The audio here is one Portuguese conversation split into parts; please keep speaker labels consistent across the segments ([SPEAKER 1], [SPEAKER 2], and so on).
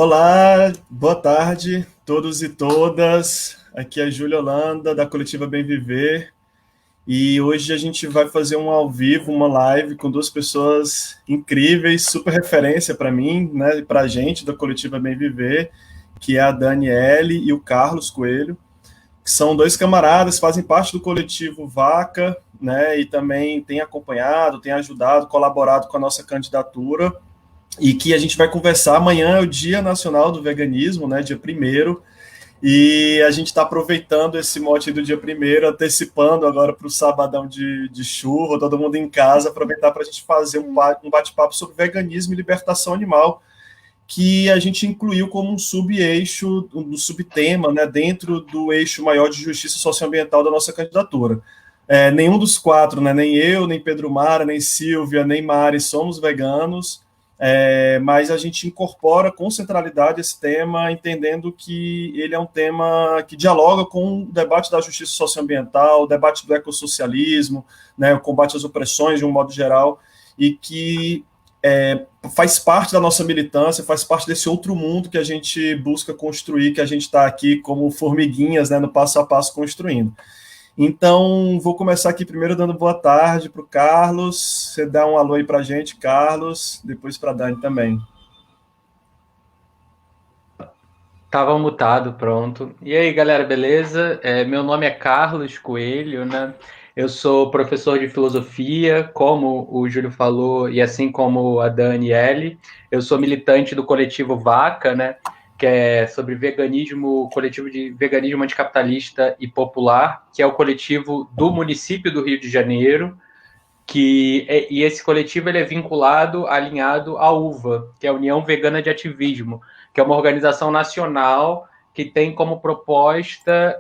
[SPEAKER 1] Olá, boa tarde, todos e todas. Aqui é a Júlia Holanda, da Coletiva Bem Viver. E hoje a gente vai fazer um ao vivo, uma live com duas pessoas incríveis, super referência para mim, né, e para a gente da Coletiva Bem Viver, que é a Daniele e o Carlos Coelho, que são dois camaradas, fazem parte do coletivo Vaca, né, e também têm acompanhado, têm ajudado, colaborado com a nossa candidatura, e que a gente vai conversar. Amanhã é o Dia Nacional do Veganismo, né, dia primeiro, e a gente está aproveitando esse mote do dia primeiro, antecipando agora para o sabadão de churro, todo mundo em casa, aproveitar para a gente fazer um bate-papo sobre veganismo e libertação animal, que a gente incluiu como um sub-eixo, um subtema, né, dentro do eixo maior de justiça socioambiental da nossa candidatura. Nenhum dos quatro, né, nem eu, nem Pedro Mara, nem Silvia, nem Mari, somos veganos, mas a gente incorpora com centralidade esse tema, entendendo que ele é um tema que dialoga com o debate da justiça socioambiental, o debate do ecossocialismo, né, o combate às opressões de um modo geral, e que faz parte da nossa militância, faz parte desse outro mundo que a gente busca construir, que a gente está aqui como formiguinhas, né, no passo a passo construindo. Então, vou começar aqui primeiro dando boa tarde para o Carlos. Você dá um alô aí para a gente, Carlos, depois para a Dani também.
[SPEAKER 2] Tava mutado, pronto. E aí, galera, beleza? Meu nome é Carlos Coelho, né? Eu sou professor de filosofia, como o Júlio falou, e assim como a Daniele. Eu sou militante do coletivo Vaca, né? Que é sobre veganismo, coletivo de veganismo anticapitalista e popular, que é o coletivo do município do Rio de Janeiro, e esse coletivo ele é vinculado, alinhado à UVA, que é a União Vegana de Ativismo, que é uma organização nacional que tem como proposta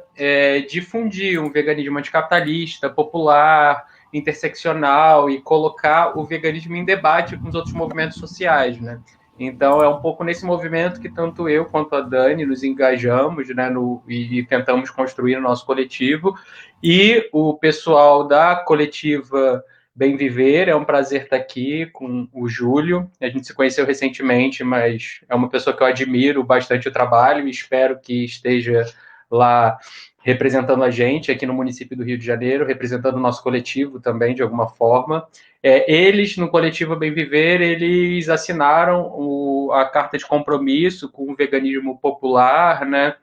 [SPEAKER 2] difundir um veganismo anticapitalista, popular, interseccional e colocar o veganismo em debate com os outros movimentos sociais, né? Então é um pouco nesse movimento que tanto eu quanto a Dani nos engajamos, né, e tentamos construir o nosso coletivo, e o pessoal da coletiva Bem Viver, é um prazer estar aqui com o Júlio. A gente se conheceu recentemente, mas é uma pessoa que eu admiro bastante o trabalho e espero que esteja lá representando a gente aqui no município do Rio de Janeiro, representando o nosso coletivo também, de alguma forma. Eles, no coletivo Bem Viver, eles assinaram a carta de compromisso com o veganismo popular, né?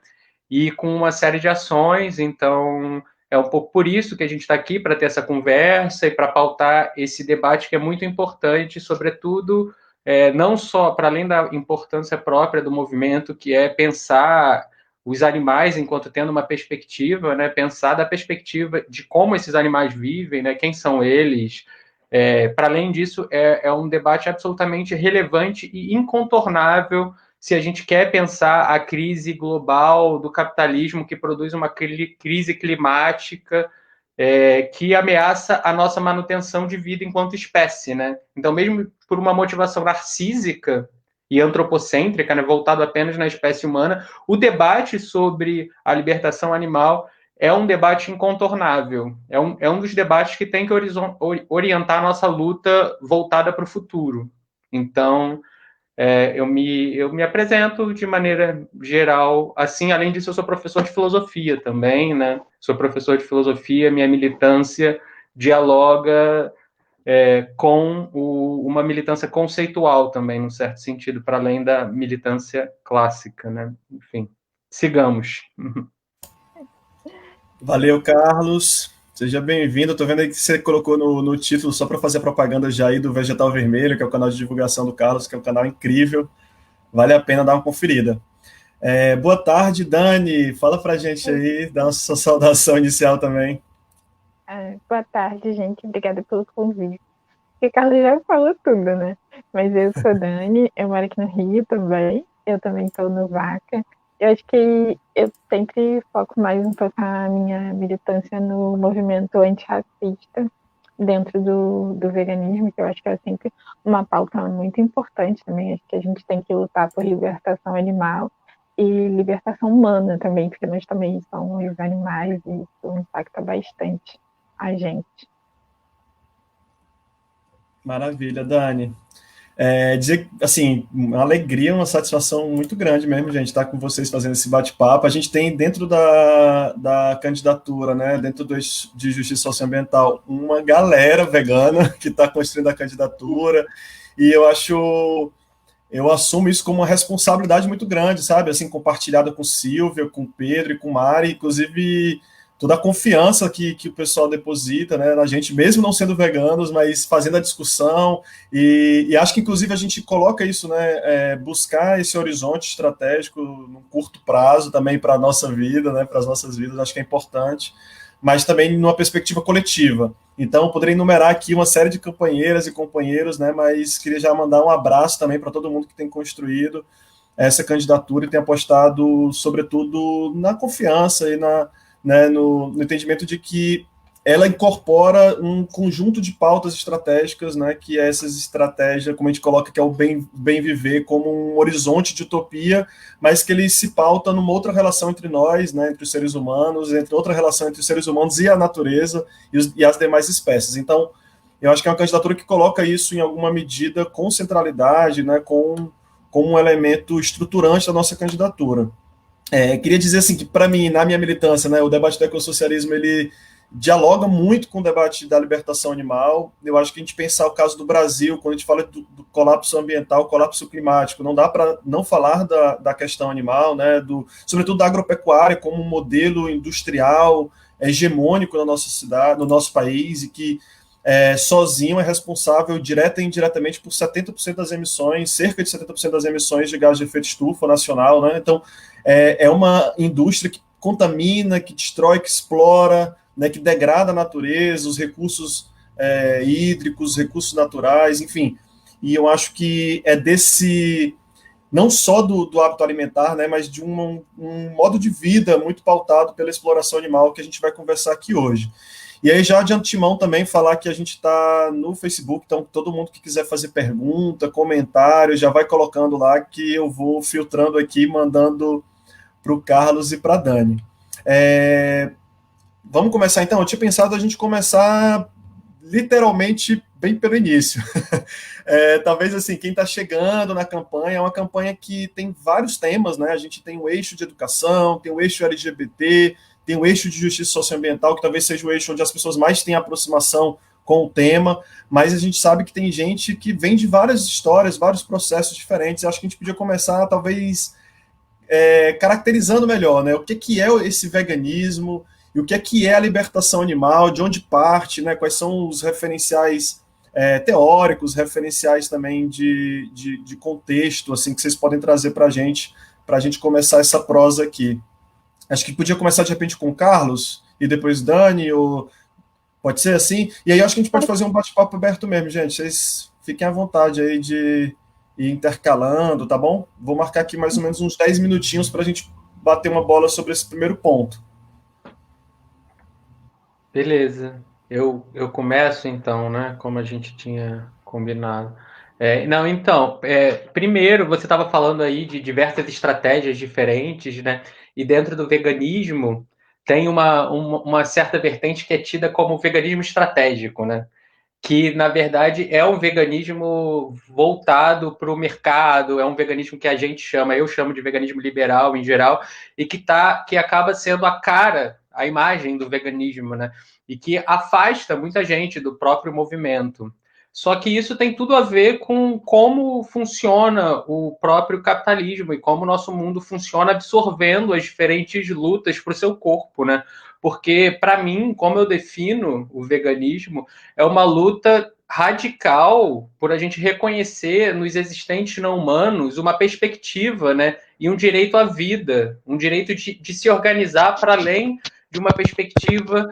[SPEAKER 2] E com uma série de ações. Então, é um pouco por isso que a gente está aqui, para ter essa conversa e para pautar esse debate que é muito importante, sobretudo, não só para além da importância própria do movimento, que é pensar os animais enquanto tendo uma perspectiva, né, pensar da perspectiva de como esses animais vivem, né, quem são eles. Para além disso, é um debate absolutamente relevante e incontornável se a gente quer pensar a crise global do capitalismo que produz uma crise climática que ameaça a nossa manutenção de vida enquanto espécie, né? Então, mesmo por uma motivação narcísica e antropocêntrica, né, voltado apenas na espécie humana, o debate sobre a libertação animal é um debate incontornável. É um dos debates que tem que orientar a nossa luta voltada para o futuro. Então, eu me apresento de maneira geral, assim, além disso, eu sou professor de filosofia também, né? Sou professor de filosofia, minha militância dialoga com uma militância conceitual também, num certo sentido, para além da militância clássica, né? Enfim, sigamos.
[SPEAKER 1] Valeu, Carlos. Seja bem-vindo. Estou vendo aí que você colocou no título, só para fazer a propaganda já aí do Vegetal Vermelho, que é o canal de divulgação do Carlos, que é um canal incrível. Vale a pena dar uma conferida. Boa tarde, Dani. Fala para a gente aí, dá uma sua saudação inicial também.
[SPEAKER 3] Boa tarde, gente. Obrigada pelo convite. O Carlos já falou tudo, né? Mas eu sou Dani, eu moro aqui no Rio também. Eu também estou no Vaca. Eu acho que eu sempre foco mais um pouco a minha militância no movimento antirracista dentro do veganismo, que eu acho que é sempre uma pauta muito importante também. Acho que a gente tem que lutar por libertação animal e libertação humana também, porque nós também somos animais e isso impacta bastante a gente.
[SPEAKER 1] Maravilha, Dani. Dizer, assim, uma alegria, uma satisfação muito grande mesmo, gente, estar com vocês fazendo esse bate-papo. A gente tem dentro da candidatura, né, dentro de Justiça Socioambiental, uma galera vegana que está construindo a candidatura, e eu assumo isso como uma responsabilidade muito grande, sabe? Assim, compartilhada com Silvia, com Pedro e com Mari, inclusive toda a confiança que o pessoal deposita, né, na gente, mesmo não sendo veganos, mas fazendo a discussão, e acho que, inclusive, a gente coloca isso, né, buscar esse horizonte estratégico no curto prazo também para a nossa vida, né, para as nossas vidas, acho que é importante, mas também numa perspectiva coletiva. Então, eu poderia enumerar aqui uma série de companheiras e companheiros, né, mas queria já mandar um abraço também para todo mundo que tem construído essa candidatura e tem apostado, sobretudo, na confiança e né, no entendimento de que ela incorpora um conjunto de pautas estratégicas, né, que é essas estratégias, como a gente coloca, que é o bem viver, como um horizonte de utopia, mas que ele se pauta numa outra relação entre nós, né, entre os seres humanos, entre outra relação entre os seres humanos e a natureza e as demais espécies. Então, eu acho que é uma candidatura que coloca isso em alguma medida com centralidade, né, com um elemento estruturante da nossa candidatura. Queria dizer assim que, para mim, na minha militância, né, o debate do ecossocialismo ele dialoga muito com o debate da libertação animal. Eu acho que a gente pensar o caso do Brasil, quando a gente fala do colapso ambiental, colapso climático, não dá para não falar da questão animal, né, sobretudo da agropecuária como um modelo industrial hegemônico na nossa cidade, no nosso país, e que sozinho é responsável direta e indiretamente por 70% das emissões, cerca de 70% das emissões de gás de efeito estufa nacional, né? Então, é uma indústria que contamina, que destrói, que explora, né, que degrada a natureza, os recursos hídricos, os recursos naturais, enfim. E eu acho que é desse, não só do hábito alimentar, né, mas de um modo de vida muito pautado pela exploração animal que a gente vai conversar aqui hoje. E aí, já de antemão também falar que a gente está no Facebook, então todo mundo que quiser fazer pergunta, comentário, já vai colocando lá que eu vou filtrando aqui, mandando para o Carlos e para a Dani. Vamos começar então? Eu tinha pensado a gente começar literalmente bem pelo início. Talvez assim, quem está chegando na campanha, é uma campanha que tem vários temas, né? A gente tem o eixo de educação, tem o eixo LGBT, tem o eixo de justiça socioambiental, que talvez seja o eixo onde as pessoas mais têm aproximação com o tema, mas a gente sabe que tem gente que vem de várias histórias, vários processos diferentes. Eu acho que a gente podia começar, talvez, caracterizando melhor, né? O que é esse veganismo e o que é a libertação animal, de onde parte, né? Quais são os referenciais teóricos, referenciais também de contexto, assim, que vocês podem trazer para a gente começar essa prosa aqui. Acho que podia começar de repente com o Carlos e depois Dani, ou pode ser assim? E aí acho que a gente pode fazer um bate-papo aberto mesmo, gente. Vocês fiquem à vontade aí de ir intercalando, tá bom? Vou marcar aqui mais ou menos uns 10 minutinhos para a gente bater uma bola sobre esse primeiro ponto.
[SPEAKER 2] Beleza. Eu começo então, né? Como a gente tinha combinado. Não, então, primeiro você estava falando aí de diversas estratégias diferentes, né? E dentro do veganismo tem uma certa vertente que é tida como veganismo estratégico, né? Que na verdade é um veganismo voltado para o mercado, é um veganismo que a gente chama, eu chamo de veganismo liberal em geral, e que acaba sendo a cara, a imagem do veganismo, né? E que afasta muita gente do próprio movimento. Só que isso tem tudo a ver com como funciona o próprio capitalismo e como o nosso mundo funciona absorvendo as diferentes lutas para o seu corpo, né? Porque, para mim, como eu defino o veganismo, é uma luta radical por a gente reconhecer nos existentes não humanos uma perspectiva, né, e um direito à vida, um direito de se organizar para além de uma perspectiva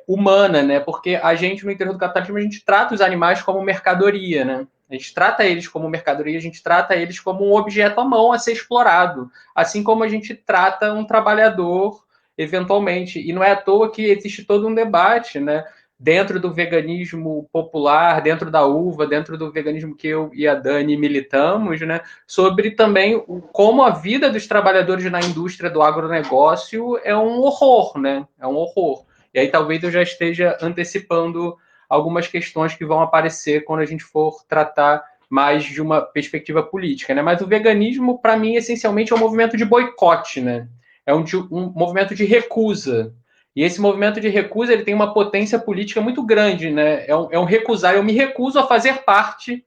[SPEAKER 2] humana, né, porque a gente, no interior do capitalismo, a gente trata os animais como mercadoria, né, a gente trata eles como mercadoria, a gente trata eles como um objeto à mão a ser explorado, assim como a gente trata um trabalhador eventualmente. E não é à toa que existe todo um debate, né, dentro do veganismo popular, dentro da uva, dentro do veganismo que eu e a Dani militamos, né, sobre também como a vida dos trabalhadores na indústria do agronegócio é um horror, né? É um horror. E aí talvez eu já esteja antecipando algumas questões que vão aparecer quando a gente for tratar mais de uma perspectiva política, né? Mas o veganismo, para mim, essencialmente é um movimento de boicote, né? É um movimento de recusa. E esse movimento de recusa ele tem uma potência política muito grande, né? É um recusar. Eu me recuso a fazer parte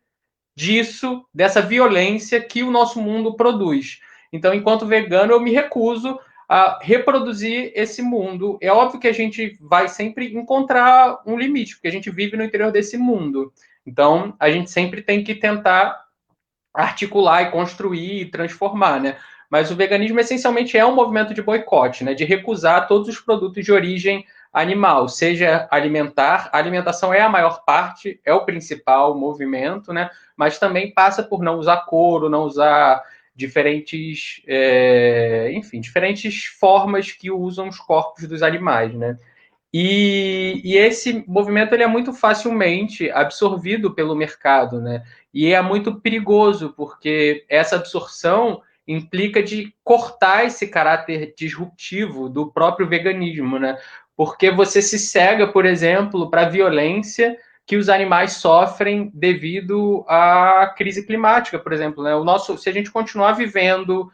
[SPEAKER 2] disso, dessa violência que o nosso mundo produz. Então, enquanto vegano, eu me recuso a reproduzir esse mundo. É óbvio que a gente vai sempre encontrar um limite, porque a gente vive no interior desse mundo. Então, a gente sempre tem que tentar articular e construir e transformar, né? Mas o veganismo essencialmente é um movimento de boicote, né? De recusar todos os produtos de origem animal, seja alimentar. A alimentação é a maior parte, é o principal movimento, né? Mas também passa por não usar couro, não usar diferentes, enfim, diferentes formas que usam os corpos dos animais, né? E esse movimento ele é muito facilmente absorvido pelo mercado, né? E é muito perigoso, porque essa absorção implica de cortar esse caráter disruptivo do próprio veganismo, né? Porque você se cega, por exemplo, para a violência que os animais sofrem devido à crise climática, por exemplo, né? Se a gente continuar vivendo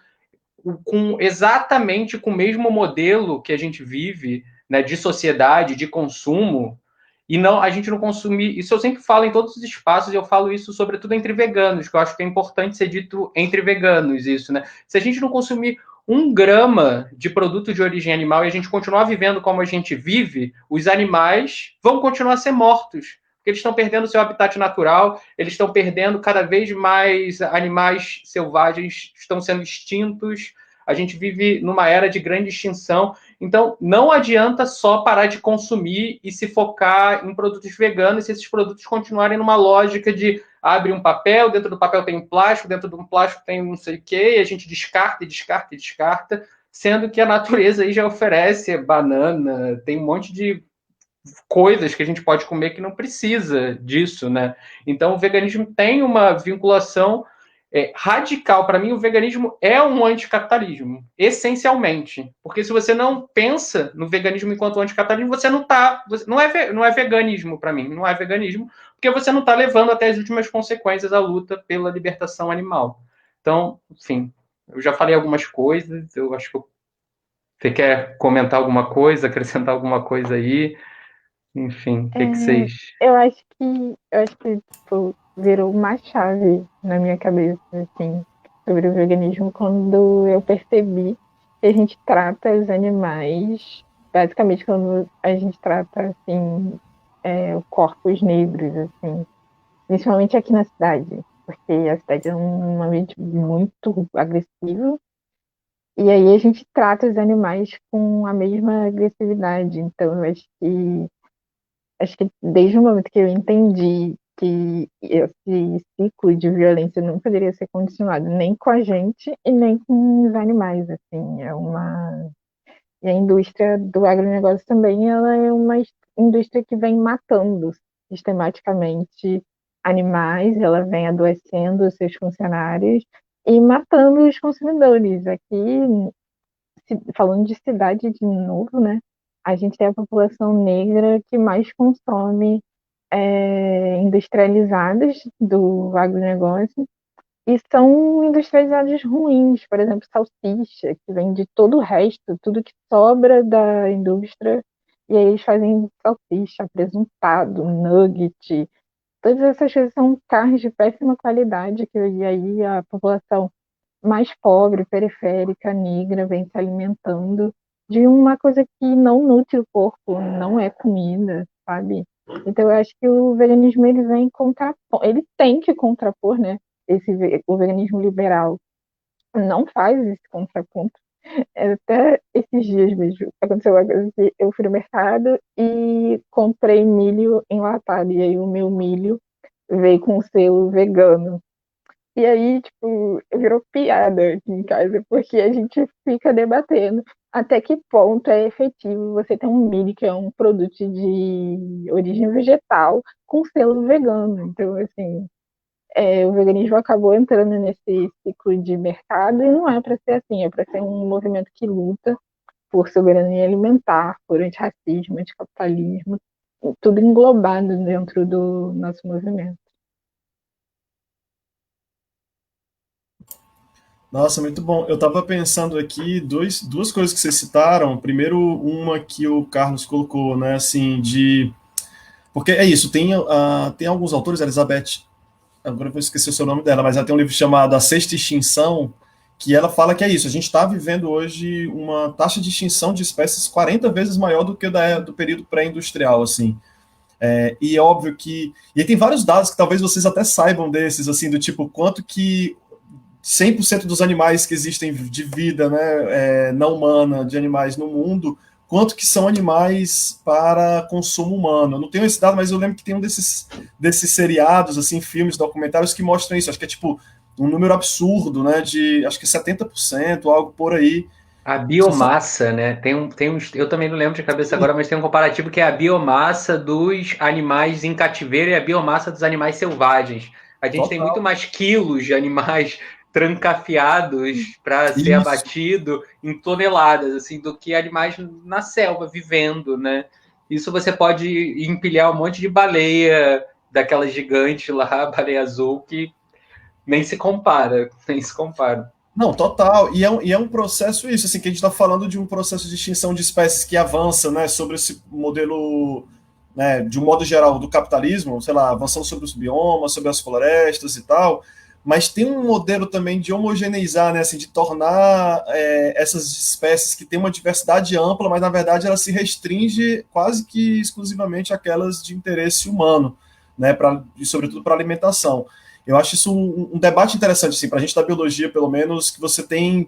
[SPEAKER 2] com exatamente com o mesmo modelo que a gente vive, né, de sociedade, de consumo, e não a gente não consumir. Isso eu sempre falo em todos os espaços, e eu falo isso sobretudo entre veganos, que eu acho que é importante ser dito entre veganos isso, né? Se a gente não consumir 1 grama de produto de origem animal e a gente continuar vivendo como a gente vive, os animais vão continuar a ser mortos. Porque eles estão perdendo seu habitat natural, eles estão perdendo cada vez mais animais selvagens, estão sendo extintos. A gente vive numa era de grande extinção. Então, não adianta só parar de consumir e se focar em produtos veganos se esses produtos continuarem numa lógica de abre um papel, dentro do papel tem um plástico, dentro de um plástico tem não sei o quê, e a gente descarta e descarta e descarta, sendo que a natureza aí já oferece banana, tem um monte de coisas que a gente pode comer que não precisa disso, né? Então, o veganismo tem uma vinculação radical. Para mim, o veganismo é um anticapitalismo, essencialmente. Porque se você não pensa no veganismo enquanto anticapitalismo, você não tá. Não é veganismo para mim, não é veganismo, porque você não está levando até as últimas consequências a luta pela libertação animal. Então, enfim, eu já falei algumas coisas, eu acho que você quer comentar alguma coisa, acrescentar alguma coisa aí? Enfim, o que que
[SPEAKER 3] É,
[SPEAKER 2] vocês.
[SPEAKER 3] eu acho que tipo, virou uma chave na minha cabeça, assim, sobre o veganismo quando eu percebi que a gente trata os animais, basicamente quando a gente trata, assim, corpos negros, assim, principalmente aqui na cidade, porque a cidade é um ambiente muito agressivo, e aí a gente trata os animais com a mesma agressividade, então eu acho que desde o momento que eu entendi que esse ciclo de violência não poderia ser condicionado nem com a gente e nem com os animais, assim, e a indústria do agronegócio também, ela é uma indústria que vem matando sistematicamente animais, ela vem adoecendo os seus funcionários e matando os consumidores. Aqui, falando de cidade de novo, né? A gente é a população negra que mais consome industrializados do agronegócio e são industrializados ruins, por exemplo, salsicha, que vem de todo o resto, tudo que sobra da indústria, e aí eles fazem salsicha, presuntado, nugget, todas essas coisas são carnes de péssima qualidade, que e aí a população mais pobre, periférica, negra, vem se alimentando de uma coisa que não nutre o corpo, não é comida, sabe? Então eu acho que o veganismo ele vem contrapor, ele tem que contrapor, né? O veganismo liberal não faz esse contraponto. Até esses dias mesmo aconteceu uma coisa que eu fui no mercado e comprei milho enlatado, e aí o meu milho veio com o selo vegano. E aí, tipo, virou piada aqui em casa, porque a gente fica debatendo até que ponto é efetivo você ter um milho que é um produto de origem vegetal com selo vegano. Então, assim, o veganismo acabou entrando nesse ciclo de mercado e não é para ser assim, é para ser um movimento que luta por soberania alimentar, por antirracismo, anticapitalismo, tudo englobado dentro do nosso movimento.
[SPEAKER 1] Nossa, muito bom. Eu estava pensando aqui duas coisas que vocês citaram. Primeiro, uma que o Carlos colocou, né, assim, de... Porque é isso, tem alguns autores, Elizabeth, agora eu vou esquecer o seu nome dela, mas ela tem um livro chamado A Sexta Extinção, que ela fala que é isso, a gente está vivendo hoje uma taxa de extinção de espécies 40 vezes maior do que do período pré-industrial, assim. E é óbvio que... E aí tem vários dados que talvez vocês até saibam desses, assim, do tipo, quanto que 100% dos animais que existem de vida, né, não humana, de animais no mundo, quanto que são animais para consumo humano. Eu não tenho esse dado, mas eu lembro que tem um desses seriados, assim, filmes, documentários que mostram isso. Acho que é tipo um número absurdo, né, de acho que 70%, algo por aí.
[SPEAKER 2] A biomassa, né? Eu também não lembro de cabeça agora, mas tem um comparativo que é a biomassa dos animais em cativeiro e a biomassa dos animais selvagens. A gente tem muito
[SPEAKER 1] Total.
[SPEAKER 2] mais quilos de animais trancafiados para ser
[SPEAKER 1] Isso.
[SPEAKER 2] abatido em toneladas, assim, do que animais na selva vivendo, né? Isso você pode empilhar um monte de baleia, daquelas gigantes lá, baleia azul, que nem se compara, nem se compara.
[SPEAKER 1] Não, total. E é um processo isso, assim, que a gente está falando de um processo de extinção de espécies que avança, né, sobre esse modelo, né, de um modo geral, do capitalismo, sei lá, avançando sobre os biomas, sobre as florestas e tal, mas tem um modelo também de homogeneizar, né, assim, de tornar essas espécies que têm uma diversidade ampla, mas na verdade ela se restringe quase que exclusivamente àquelas de interesse humano, né, e sobretudo para alimentação. Eu acho isso um debate interessante, assim, para a gente da biologia, pelo menos, que você tem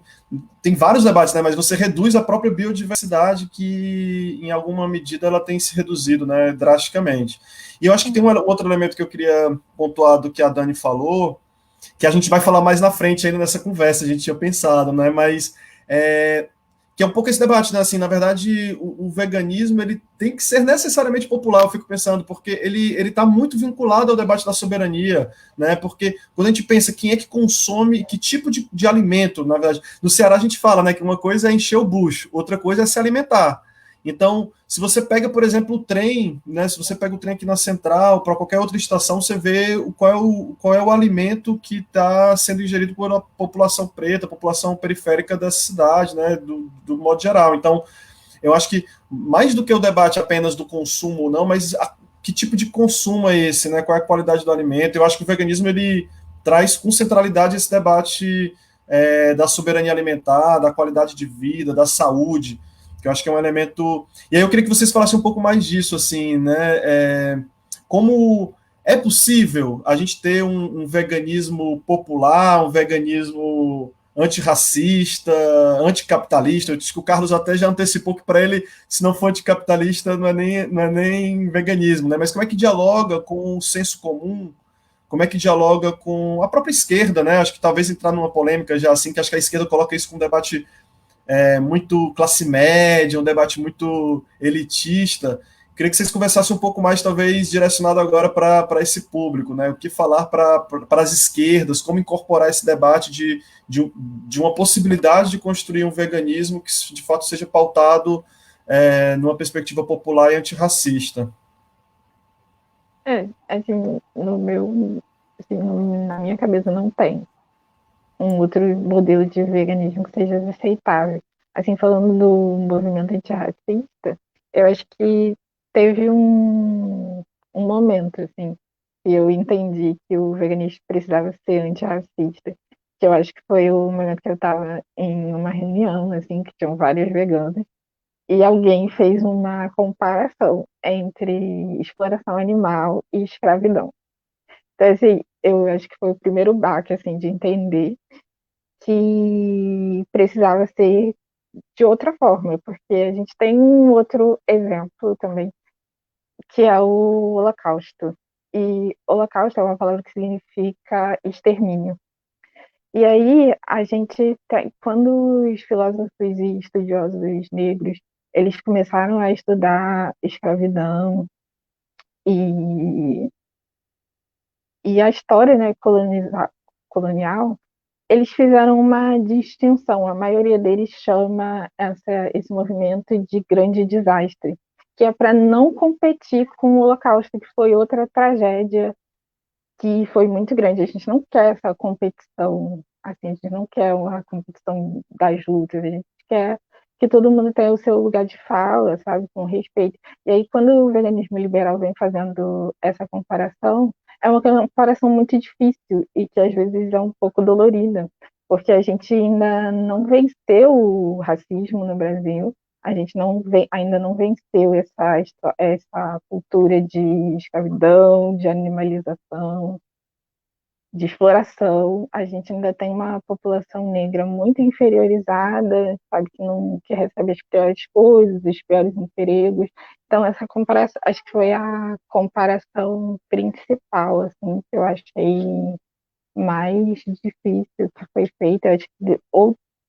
[SPEAKER 1] vários debates, né, mas você reduz a própria biodiversidade, que em alguma medida ela tem se reduzido, né, drasticamente. E eu acho que tem um outro elemento que eu queria pontuar do que a Dani falou, que a gente vai falar mais na frente ainda nessa conversa, a gente tinha pensado, né, mas é, que é um pouco esse debate, né, assim, na verdade, o veganismo, ele tem que ser necessariamente popular, eu fico pensando, porque ele está muito vinculado ao debate da soberania, né, porque quando a gente pensa quem é que consome, que tipo de alimento, na verdade, no Ceará a gente fala, né, que uma coisa é encher o bucho, outra coisa é se alimentar. Então, se você pega, por exemplo, o trem, né, se você pega o trem aqui na Central, para qualquer outra estação, você vê qual é o alimento que está sendo ingerido por uma população preta, população periférica da cidade, né, do modo geral. Então, eu acho que mais do que o debate apenas do consumo ou não, mas que tipo de consumo é esse, né, qual é a qualidade do alimento. Eu acho que o veganismo ele traz com centralidade esse debate da soberania alimentar, da qualidade de vida, da saúde, que eu acho que é um elemento. E aí eu queria que vocês falassem um pouco mais disso, assim, né? Como é possível a gente ter um veganismo popular, um veganismo antirracista, anticapitalista? Eu disse que o Carlos até já antecipou que para ele, se não for anticapitalista, não é nem veganismo, né? Mas como é que dialoga com o senso comum? Como é que dialoga com a própria esquerda, né? Acho que talvez entrar numa polêmica já assim, que acho que a esquerda coloca isso com um debate muito classe média, um debate muito elitista. Queria que vocês conversassem um pouco mais, talvez, direcionado agora para esse público, né? O que falar para as esquerdas, como incorporar esse debate de uma possibilidade de construir um veganismo que, de fato, seja pautado numa perspectiva popular e antirracista.
[SPEAKER 3] Assim, no meu, assim, na minha cabeça não tem um outro modelo de veganismo que seja aceitável. Assim, falando do movimento antirracista, eu acho que teve um momento, assim, que eu entendi que o veganismo precisava ser antirracista, que eu acho que foi o momento que eu estava em uma reunião, assim, que tinham vários veganos, e alguém fez uma comparação entre exploração animal e escravidão. Então, assim, eu acho que foi o primeiro baque, assim, de entender que precisava ser de outra forma, porque a gente tem um outro exemplo também, que é o Holocausto. E Holocausto é uma palavra que significa extermínio. E aí, a gente, quando os filósofos e estudiosos negros, eles começaram a estudar escravidão e, e a história, né, colonial, eles fizeram uma distinção. A maioria deles chama esse movimento de grande desastre, que é para não competir com o Holocausto, que foi outra tragédia que foi muito grande. A gente não quer essa competição Assim, a gente não quer uma competição das lutas, a gente quer que todo mundo tenha o seu lugar de fala, sabe, com respeito. E aí, quando o veganismo liberal vem fazendo essa comparação, é uma comparação muito difícil e que às vezes é um pouco dolorida, porque a gente ainda não venceu o racismo no Brasil, a gente ainda não venceu essa cultura de escravidão, de animalização, de exploração. A gente ainda tem uma população negra muito inferiorizada, sabe, que recebe as piores coisas, os piores empregos. Então, essa comparação, acho que foi a comparação principal, assim, que eu achei mais difícil que foi feita. Acho que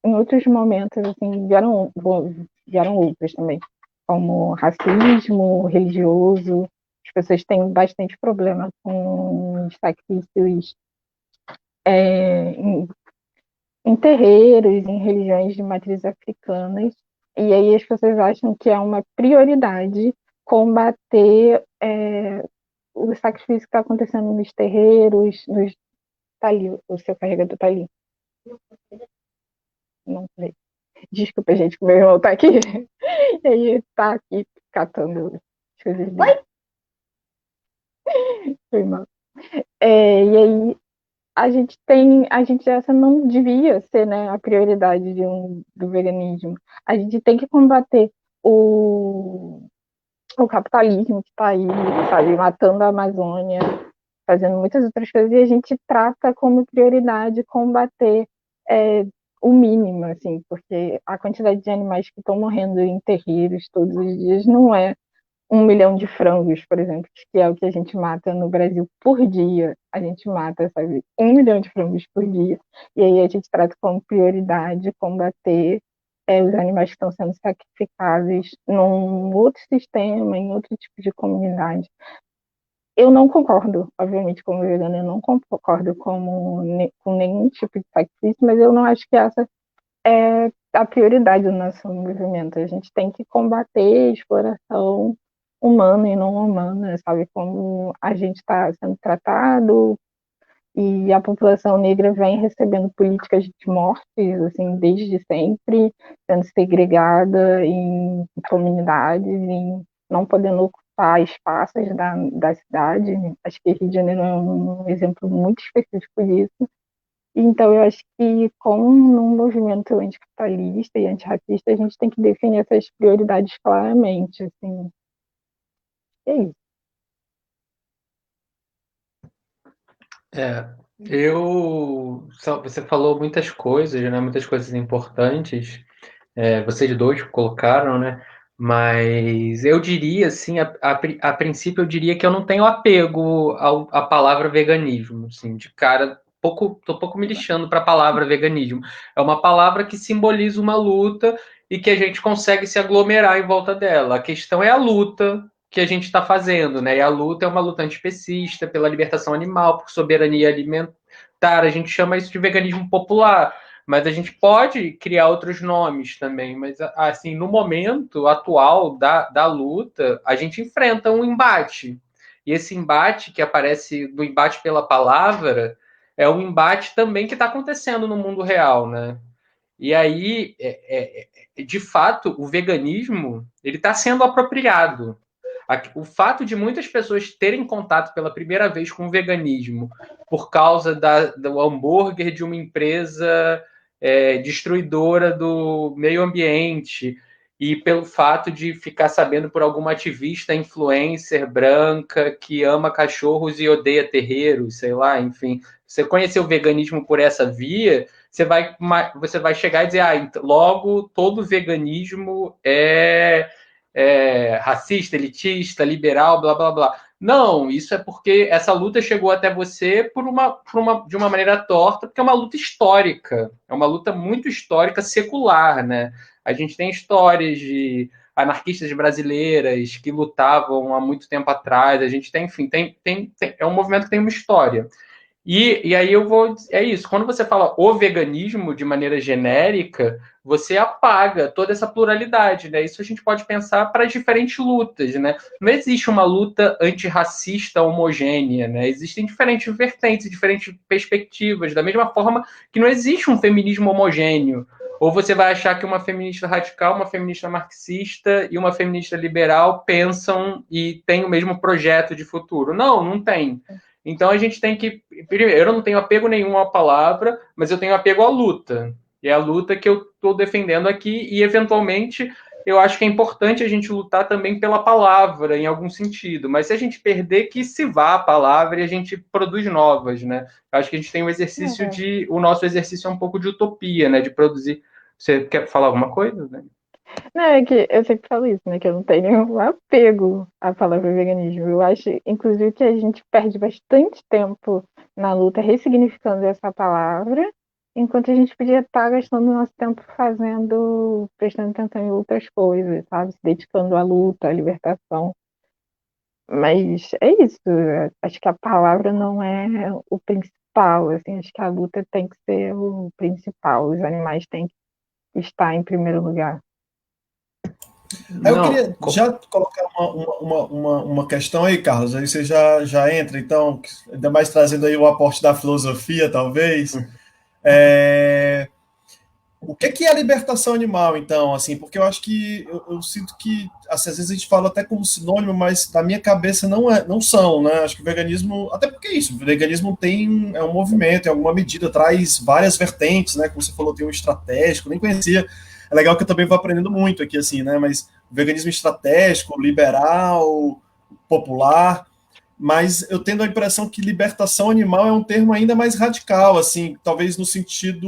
[SPEAKER 3] em outros momentos, assim, vieram outros também, como racismo religioso. As pessoas têm bastante problema com os sacrifícios em, em terreiros, em religiões de matriz africanas, e aí as pessoas acham que é uma prioridade combater o sacrifício que está acontecendo nos terreiros, tá ali, o seu carregador tá ali. Não sei. Desculpa, gente, que meu irmão tá aqui. E aí tá aqui catando as coisas dele. Foi mal. E aí a gente essa não devia ser, né, a prioridade do veganismo. A gente tem que combater o, o capitalismo que está aí, sabe, matando a Amazônia, fazendo muitas outras coisas, e a gente trata como prioridade combater é, o mínimo, assim, porque a quantidade de animais que estão morrendo em terreiros todos os dias não é 1 milhão de frangos, por exemplo, que é o que a gente mata no Brasil por dia. A gente mata, sabe, 1 milhão de frangos por dia. E aí a gente trata como prioridade combater os animais que estão sendo sacrificados num outro sistema, em outro tipo de comunidade. Eu não concordo, obviamente, como vegana, eu não concordo com nenhum tipo de sacrifício, mas eu não acho que essa é a prioridade do nosso movimento. A gente tem que combater a exploração humana e não humana, sabe? Como a gente está sendo tratado e a população negra vem recebendo políticas de morte, assim, desde sempre, sendo segregada em comunidades, em não podendo ocupar espaços da cidade. Acho que Rio de Janeiro é um exemplo muito específico disso. Então, eu acho que, como num movimento anticapitalista e antirracista, a gente tem que definir essas prioridades claramente, assim. É isso.
[SPEAKER 2] Você falou muitas coisas, né? Muitas coisas importantes. Vocês dois colocaram, né? Mas eu diria, assim, a princípio, eu diria que eu não tenho apego à palavra veganismo, assim, de cara, tô pouco me lixando para a palavra veganismo. É uma palavra que simboliza uma luta e que a gente consegue se aglomerar em volta dela. A questão é a luta que a gente está fazendo, né? E a luta é uma luta antiespecista pela libertação animal, por soberania alimentar. A gente chama isso de veganismo popular, mas a gente pode criar outros nomes também. Mas, assim, no momento atual da luta, a gente enfrenta um embate. E esse embate que aparece do embate pela palavra é um embate também que está acontecendo no mundo real, né? E aí, de fato, o veganismo ele está sendo apropriado. O fato de muitas pessoas terem contato pela primeira vez com o veganismo por causa do hambúrguer de uma empresa destruidora do meio ambiente e pelo fato de ficar sabendo por alguma ativista influencer branca que ama cachorros e odeia terreiros, sei lá, enfim. Você conheceu o veganismo por essa via, você vai chegar e dizer, logo todo veganismo é racista, elitista, liberal, blá blá blá. Não, isso é porque essa luta chegou até você de uma maneira torta, porque é uma luta histórica, é uma luta muito histórica, secular, né? A gente tem histórias de anarquistas brasileiras que lutavam há muito tempo atrás, a gente tem, enfim, é um movimento que tem uma história. E aí eu vou. É isso. Quando você fala o veganismo de maneira genérica, você apaga toda essa pluralidade, né? Isso a gente pode pensar para diferentes lutas, né? Não existe uma luta antirracista homogênea, né? Existem diferentes vertentes, diferentes perspectivas, da mesma forma que não existe um feminismo homogêneo. Ou você vai achar que uma feminista radical, uma feminista marxista e uma feminista liberal pensam e têm o mesmo projeto de futuro. Não, não tem. Então a gente tem que. Primeiro, eu não tenho apego nenhum à palavra, mas eu tenho apego à luta. E é a luta que eu estou defendendo aqui, e eventualmente eu acho que é importante a gente lutar também pela palavra, em algum sentido. Mas se a gente perder, que se vá a palavra e a gente produz novas, né? Eu acho que a gente tem um exercício de. O nosso exercício é um pouco de utopia, né? De produzir. Você quer falar alguma coisa, né?
[SPEAKER 3] Não, é que eu sempre falo isso, né? Que eu não tenho nenhum apego à palavra veganismo. Eu acho, inclusive, que a gente perde bastante tempo na luta ressignificando essa palavra, enquanto a gente podia estar gastando nosso tempo prestando atenção em outras coisas, sabe? Se dedicando à luta, à libertação. Mas é isso. Acho que a palavra não é o principal, assim. Acho que a luta tem que ser o principal. Os animais têm que estar em primeiro lugar.
[SPEAKER 1] Aí eu
[SPEAKER 2] Não.
[SPEAKER 1] queria já colocar uma questão aí, Carlos, aí você já entra, então, ainda mais trazendo aí o aporte da filosofia, talvez. É, o que é a libertação animal, então, assim, porque eu acho que eu sinto que assim, às vezes a gente fala até como sinônimo, mas na minha cabeça não são, né? Acho que o veganismo, até porque é isso, o veganismo é um movimento, em alguma medida, traz várias vertentes, né? Como você falou, tem um estratégico, nem conhecia. É legal que eu também vou aprendendo muito aqui, assim, né? Mas veganismo estratégico, liberal, popular, mas eu tendo a impressão que libertação animal é um termo ainda mais radical, assim, talvez no sentido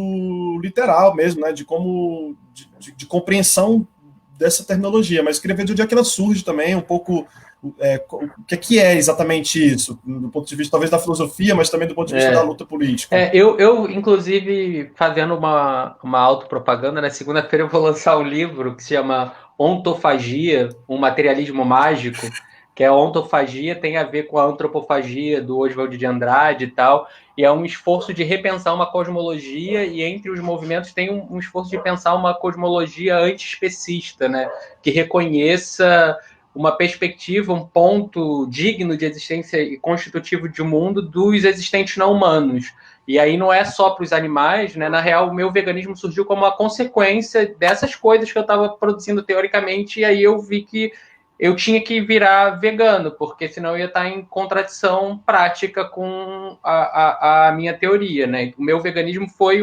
[SPEAKER 1] literal mesmo, né, de como de compreensão dessa terminologia. Mas eu queria ver de onde é que ela surge também, um pouco o que é exatamente isso, do ponto de vista talvez da filosofia, mas também do ponto de vista da luta política.
[SPEAKER 2] Eu, inclusive, fazendo uma autopropaganda, na segunda-feira eu vou lançar um livro que se chama Ontofagia, um materialismo mágico, que é ontofagia, tem a ver com a antropofagia do Oswald de Andrade e tal, e é um esforço de repensar uma cosmologia, e entre os movimentos tem um esforço de pensar uma cosmologia antiespecista, né, que reconheça uma perspectiva, um ponto digno de existência e constitutivo de um mundo dos existentes não humanos. E aí não é só para os animais, né? Na real, o meu veganismo surgiu como uma consequência dessas coisas que eu estava produzindo teoricamente, e aí eu vi que eu tinha que virar vegano, porque senão eu ia estar em contradição prática com a minha teoria, né? O meu veganismo foi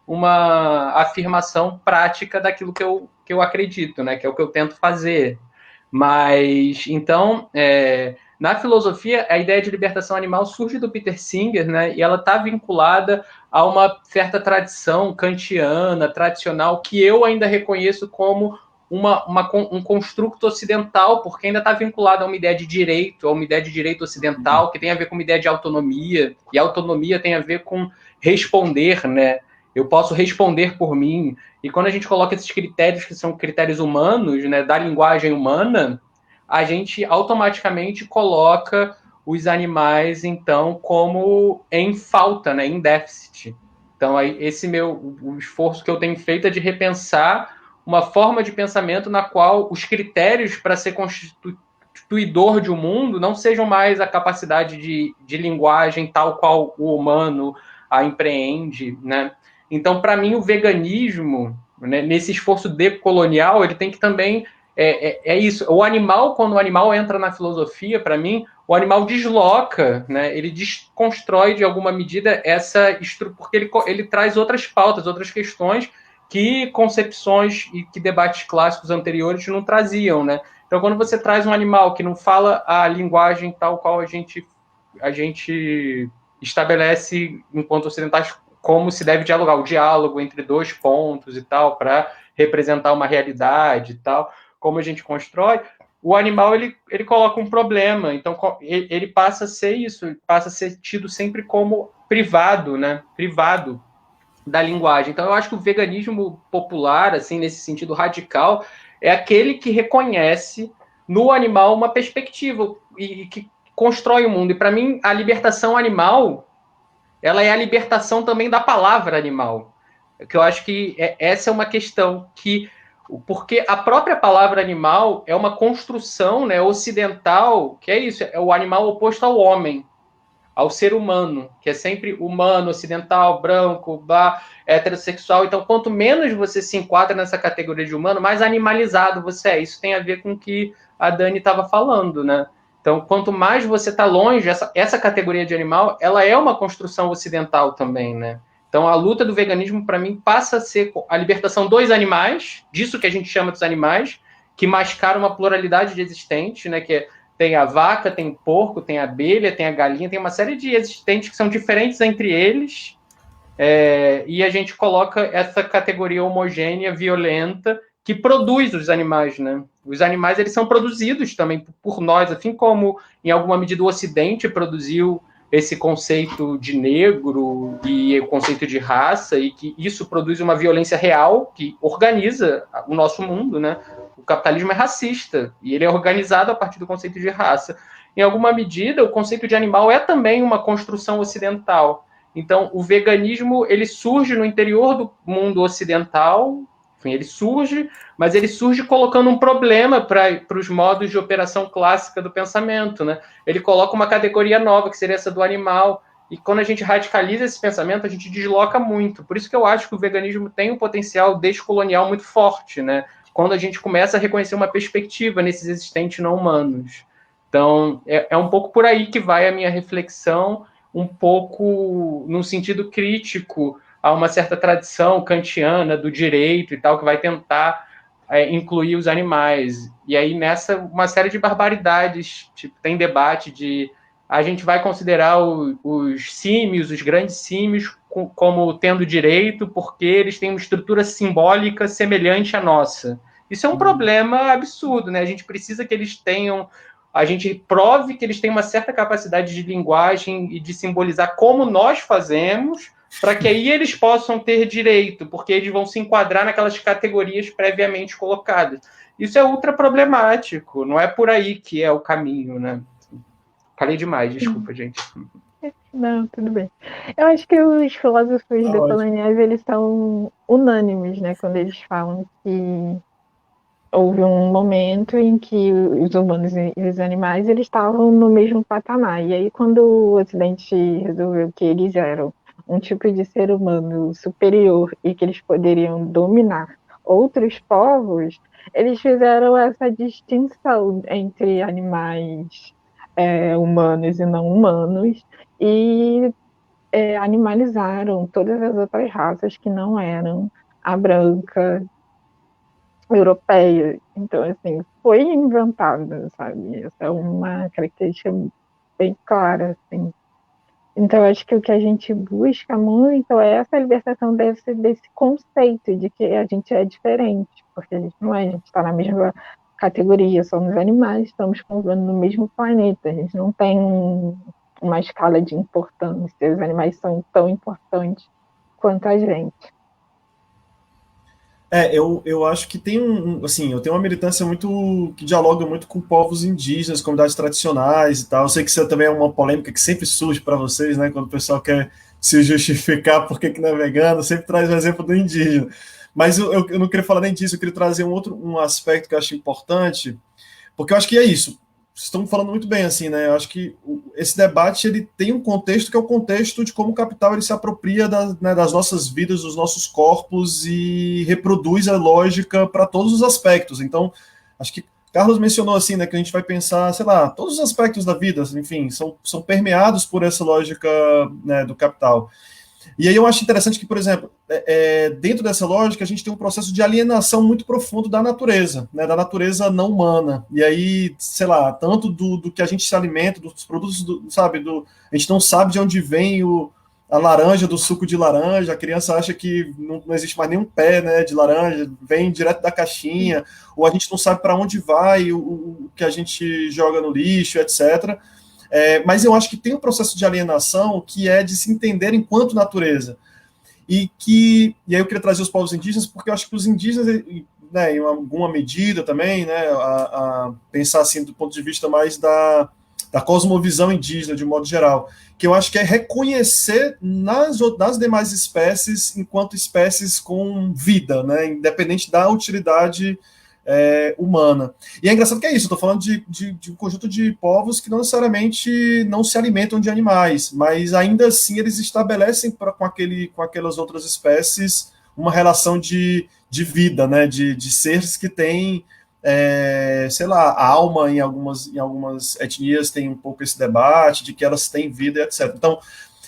[SPEAKER 2] uma afirmação prática daquilo que eu acredito, né? Que é o que eu tento fazer. Mas, então, na filosofia, a ideia de libertação animal surge do Peter Singer, né? E ela está vinculada a uma certa tradição kantiana, tradicional, que eu ainda reconheço como um construto ocidental, porque ainda está vinculado a uma ideia de direito, a uma ideia de direito ocidental, que tem a ver com uma ideia de autonomia, e a autonomia tem a ver com responder, né? Eu posso responder por mim. E quando a gente coloca esses critérios que são critérios humanos, né, da linguagem humana, a gente automaticamente coloca os animais, então, como em falta, né, em déficit. Então, aí, o esforço que eu tenho feito é de repensar uma forma de pensamento na qual os critérios para ser constituidor de um mundo não sejam mais a capacidade de linguagem tal qual o humano a empreende, né? Então, para mim, o veganismo, né, nesse esforço decolonial, ele tem que também isso. O animal, quando o animal entra na filosofia, para mim, o animal desloca, né? Ele desconstrói de alguma medida essa estrutura, porque ele traz outras pautas, outras questões que concepções e que debates clássicos anteriores não traziam, né? Então, quando você traz um animal que não fala a linguagem tal qual a gente estabelece enquanto ocidentais como se deve dialogar, o diálogo entre dois pontos e tal, para representar uma realidade e tal, como a gente constrói, o animal ele coloca um problema, então ele passa a ser isso, passa a ser tido sempre como privado, né? Privado da linguagem. Então eu acho que o veganismo popular, assim, nesse sentido radical, é aquele que reconhece no animal uma perspectiva e que constrói o mundo. E para mim, a libertação animal ela é a libertação também da palavra animal. Que eu acho que essa é uma questão que... Porque a própria palavra animal é uma construção, né, ocidental, que é isso, é o animal oposto ao homem, ao ser humano, que é sempre humano, ocidental, branco, heterossexual. Então, quanto menos você se enquadra nessa categoria de humano, mais animalizado você é. Isso tem a ver com o que a Dani estava falando, né? Então, quanto mais você está longe, essa categoria de animal, ela é uma construção ocidental também, né? Então, a luta do veganismo, para mim, passa a ser a libertação dos animais, disso que a gente chama dos animais, que mascara uma pluralidade de existentes, né? Que tem a vaca, tem o porco, tem a abelha, tem a galinha, tem uma série de existentes que são diferentes entre eles, e a gente coloca essa categoria homogênea, violenta, que produz os animais, né? Os animais, eles são produzidos também por nós, assim como, em alguma medida, o Ocidente produziu esse conceito de negro e o conceito de raça, e que isso produz uma violência real que organiza o nosso mundo, né? O capitalismo é racista, e ele é organizado a partir do conceito de raça. Em alguma medida, o conceito de animal é também uma construção ocidental. Então, o veganismo, ele surge no interior do mundo ocidental, enfim, ele surge, mas ele surge colocando um problema para os modos de operação clássica do pensamento, né? Ele coloca uma categoria nova, que seria essa do animal, e quando a gente radicaliza esse pensamento, a gente desloca muito. Por isso que eu acho que o veganismo tem um potencial descolonial muito forte, né? Quando a gente começa a reconhecer uma perspectiva nesses existentes não humanos. Então, é um pouco por aí que vai a minha reflexão, um pouco num sentido crítico a uma certa tradição kantiana do direito e tal, que vai tentar incluir os animais. E aí, nessa, uma série de barbaridades, tipo, tem debate de a gente vai considerar os símios, os grandes símios, como tendo direito porque eles têm uma estrutura simbólica semelhante à nossa. Isso é um problema absurdo, né? A gente precisa que eles tenham, a gente prove que eles têm uma certa capacidade de linguagem e de simbolizar como nós fazemos, para que aí eles possam ter direito, porque eles vão se enquadrar naquelas categorias previamente colocadas. Isso é ultra problemático, não é por aí que é o caminho, né? Falei demais, desculpa, gente.
[SPEAKER 3] Não, tudo bem. Eu acho que os filósofos
[SPEAKER 1] Ótimo.
[SPEAKER 3] decoloniais, eles são unânimes, né? Quando eles falam que houve um momento em que os humanos e os animais, eles estavam no mesmo patamar. E aí, quando o Ocidente resolveu que eles eram um tipo de ser humano superior e que eles poderiam dominar outros povos, eles fizeram essa distinção entre animais humanos e não humanos, e animalizaram todas as outras raças que não eram a branca europeia. Então, assim, foi inventado, sabe? Essa é uma característica bem clara, assim. Então, acho que o que a gente busca muito é essa libertação desse conceito de que a gente é diferente, porque a gente não é, a gente está na mesma categoria, somos animais, estamos convivendo no mesmo planeta, a gente não tem uma escala de importância, os animais são tão importantes quanto a gente.
[SPEAKER 1] Eu acho que tem assim, eu tenho uma militância muito que dialoga muito com povos indígenas, comunidades tradicionais e tal. Eu sei que isso também é uma polêmica que sempre surge para vocês, né? Quando o pessoal quer se justificar por que não é vegano, sempre traz o exemplo do indígena. Mas eu não queria falar nem disso, eu queria trazer um aspecto que eu acho importante, porque eu acho que é isso. Vocês estão falando muito bem, assim, né? Eu acho que esse debate ele tem um contexto que é o contexto de como o capital ele se apropria das nossas vidas, dos nossos corpos e reproduz a lógica para todos os aspectos. Então, acho que Carlos mencionou assim, né, que a gente vai pensar, sei lá, todos os aspectos da vida, enfim, são permeados por essa lógica, né, do capital. E aí eu acho interessante que, por exemplo, dentro dessa lógica, a gente tem um processo de alienação muito profundo da natureza, né, da natureza não humana. E aí, sei lá, tanto do que a gente se alimenta, dos produtos, sabe, a gente não sabe de onde vem a laranja, do suco de laranja, a criança acha que não existe mais nenhum pé, né, de laranja, vem direto da caixinha, ou a gente não sabe para onde vai o que a gente joga no lixo, etc. Mas eu acho que tem um processo de alienação que é de se entender enquanto natureza. E aí eu queria trazer os povos indígenas, porque eu acho que os indígenas, né, em alguma medida também, né, a pensar assim do ponto de vista mais da cosmovisão indígena, de um modo geral, que eu acho que é reconhecer nas demais espécies enquanto espécies com vida, né, independente da utilidade humana. E é engraçado que é isso, eu estou falando de um conjunto de povos que não necessariamente não se alimentam de animais, mas ainda assim eles estabelecem com aquelas outras espécies uma relação de vida, né, de seres que têm, sei lá, a alma em algumas etnias tem um pouco esse debate de que elas têm vida, etc. Então,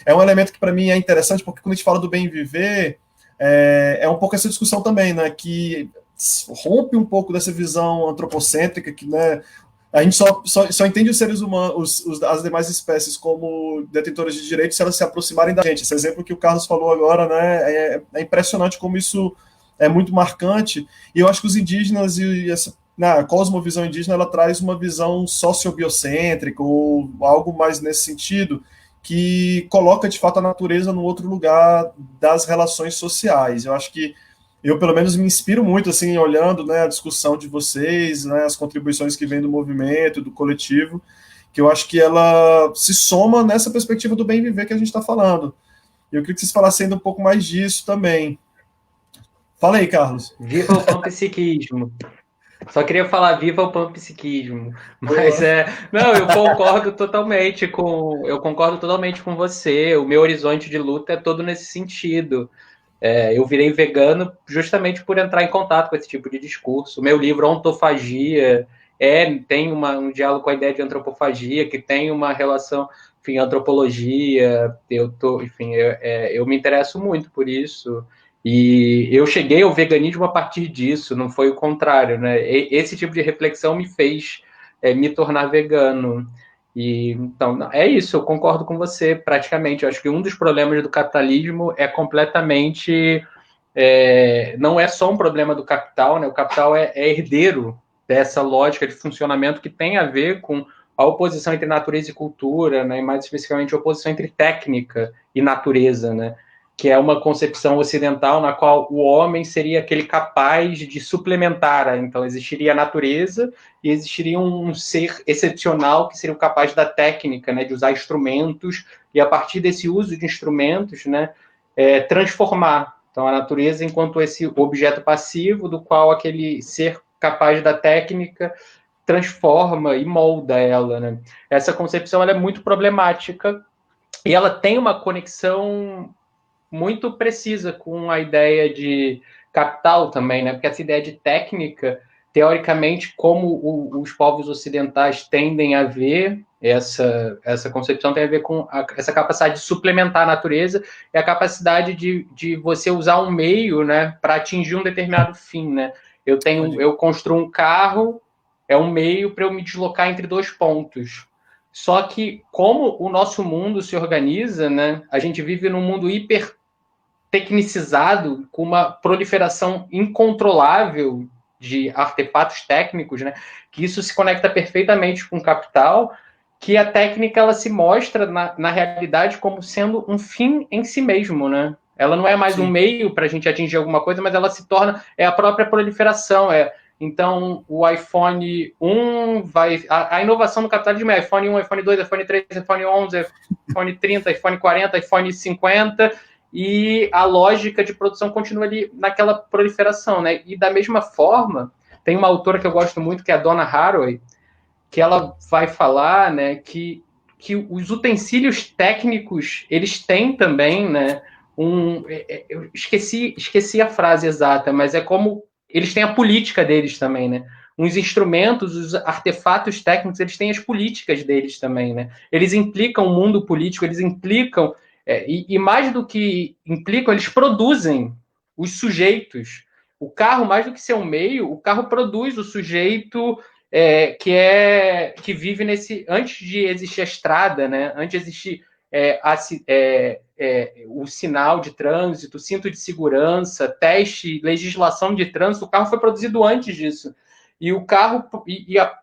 [SPEAKER 1] é um elemento que para mim é interessante, porque quando a gente fala do bem viver, é um pouco essa discussão também, né, que rompe um pouco dessa visão antropocêntrica, que, né, a gente só entende os seres humanos, as demais espécies como detentoras de direitos se elas se aproximarem da gente. Esse exemplo que o Carlos falou agora, né, é impressionante como isso é muito marcante, e eu acho que os indígenas a cosmovisão indígena, ela traz uma visão sociobiocêntrica, ou algo mais nesse sentido, que coloca, de fato, a natureza no outro lugar das relações sociais. Eu acho que eu, pelo menos, me inspiro muito, assim, olhando, né, a discussão de vocês, né, as contribuições que vêm do movimento, do coletivo, que eu acho que ela se soma nessa perspectiva do bem viver que a gente está falando. Eu queria que vocês falassem ainda um pouco mais disso também. Fala aí, Carlos.
[SPEAKER 2] Viva o panpsiquismo. Só queria falar viva o panpsiquismo. Mas não, eu concordo totalmente com você. O meu horizonte de luta é todo nesse sentido. Eu virei vegano justamente por entrar em contato com esse tipo de discurso. O meu livro Ontofagia tem um diálogo com a ideia de antropofagia, que tem uma relação, enfim, antropologia. Eu me interesso muito por isso. E eu cheguei ao veganismo a partir disso, não foi o contrário, né? Esse tipo de reflexão me fez me tornar vegano. E então é isso, eu concordo com você praticamente. Eu acho que um dos problemas do capitalismo é completamente não é só um problema do capital, né? O capital é herdeiro dessa lógica de funcionamento que tem a ver com a oposição entre natureza e cultura, né? E mais especificamente a oposição entre técnica e natureza, né? Que é uma concepção ocidental na qual o homem seria aquele capaz de suplementar. Então, existiria a natureza e existiria um ser excepcional que seria o capaz da técnica, né, de usar instrumentos e, a partir desse uso de instrumentos, né, transformar. Então, a natureza enquanto esse objeto passivo do qual aquele ser capaz da técnica transforma e molda ela, né? Essa concepção ela é muito problemática e ela tem uma conexão muito precisa com a ideia de capital também, né? Porque essa ideia de técnica, teoricamente, como os povos ocidentais tendem a ver essa concepção tem a ver com essa capacidade de suplementar a natureza e a capacidade de você usar um meio, né, para atingir um determinado fim, né? Eu construo um carro, é um meio para eu me deslocar entre dois pontos. Só que, como o nosso mundo se organiza, né, a gente vive num mundo hiper tecnicizado, com uma proliferação incontrolável de artefatos técnicos, né, que isso se conecta perfeitamente com o capital, que a técnica ela se mostra na realidade como sendo um fim em si mesmo, né? Ela não é mais um meio para a gente atingir alguma coisa, mas ela se torna a própria proliferação. Então, o iPhone 1 vai... A inovação no capitalismo é iPhone 1, iPhone 2, iPhone 3, iPhone 11, iPhone 30, iPhone 40, iPhone 50, e a lógica de produção continua ali naquela proliferação, né? E da mesma forma, tem uma autora que eu gosto muito, que é a Donna Haraway, que ela vai falar, né, que os utensílios técnicos, eles têm também, né, eu esqueci a frase exata, mas é como eles têm a política deles também, né? Os instrumentos, os artefatos técnicos, eles têm as políticas deles também, né? Eles implicam o mundo político, eles implicam, e mais do que implicam, eles produzem os sujeitos. O carro, mais do que ser um meio, o carro produz o sujeito que vive nesse... Antes de existir a estrada, né? Antes de existir o sinal de trânsito, cinto de segurança, teste, legislação de trânsito, o carro foi produzido antes disso. E o carro,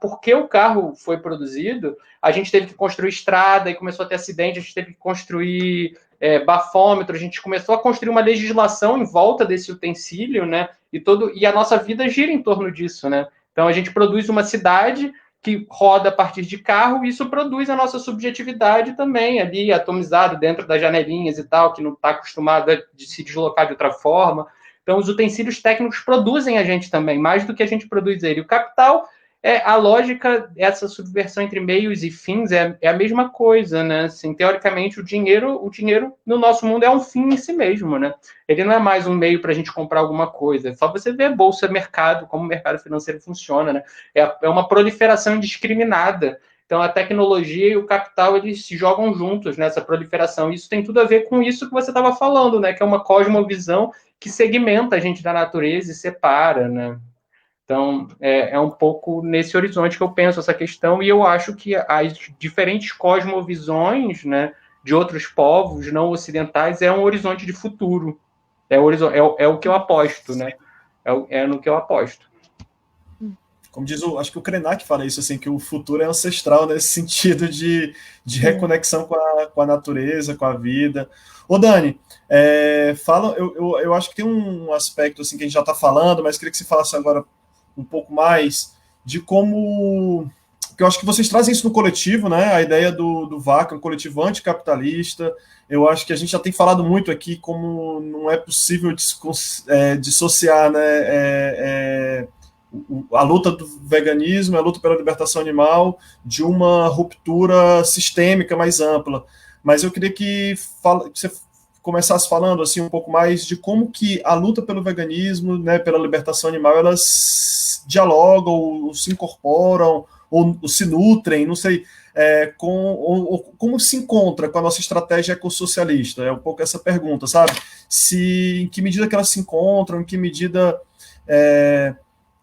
[SPEAKER 2] porque o carro foi produzido, a gente teve que construir estrada, e começou a ter acidente, a gente teve que construir bafômetro, a gente começou a construir uma legislação em volta desse utensílio, né? E a nossa vida gira em torno disso, né? Então a gente produz uma cidade que roda a partir de carro, e isso produz a nossa subjetividade também, ali, atomizada dentro das janelinhas e tal, que não está acostumada a se deslocar de outra forma. Então, os utensílios técnicos produzem a gente também, mais do que a gente produz ele. O capital, a lógica, essa subversão entre meios e fins é a mesma coisa, né? Assim, teoricamente, o dinheiro no nosso mundo é um fim em si mesmo, né? Ele não é mais um meio para a gente comprar alguma coisa. É só você ver bolsa, mercado, como o mercado financeiro funciona, né? É uma proliferação indiscriminada. Então, a tecnologia e o capital, eles se jogam juntos nessa proliferação. Isso tem tudo a ver com isso que você estava falando, né? Que é uma cosmovisão que segmenta a gente da natureza e separa, né? Então, é um pouco nesse horizonte que eu penso essa questão, e eu acho que as diferentes cosmovisões, né, de outros povos não ocidentais é um horizonte de futuro. É o que eu aposto, né? É no que eu aposto.
[SPEAKER 1] Como diz acho que o Krenak fala isso, assim, que o futuro é ancestral nesse sentido de reconexão com a natureza, com a vida. Ô, Dani, fala, eu acho que tem um aspecto assim, que a gente já está falando, mas queria que você falasse agora um pouco mais de como. Que eu acho que vocês trazem isso no coletivo, né? A ideia do VACA, um coletivo anticapitalista. Eu acho que a gente já tem falado muito aqui como não é possível dissociar, né? A luta do veganismo, a luta pela libertação animal, de uma ruptura sistêmica mais ampla. Mas eu queria que você começasse falando assim um pouco mais de como que a luta pelo veganismo, né, pela libertação animal, elas dialogam, ou se incorporam, ou se nutrem, não sei, como se encontra com a nossa estratégia ecossocialista? É um pouco essa pergunta, sabe? Em que medida que elas se encontram, em que medida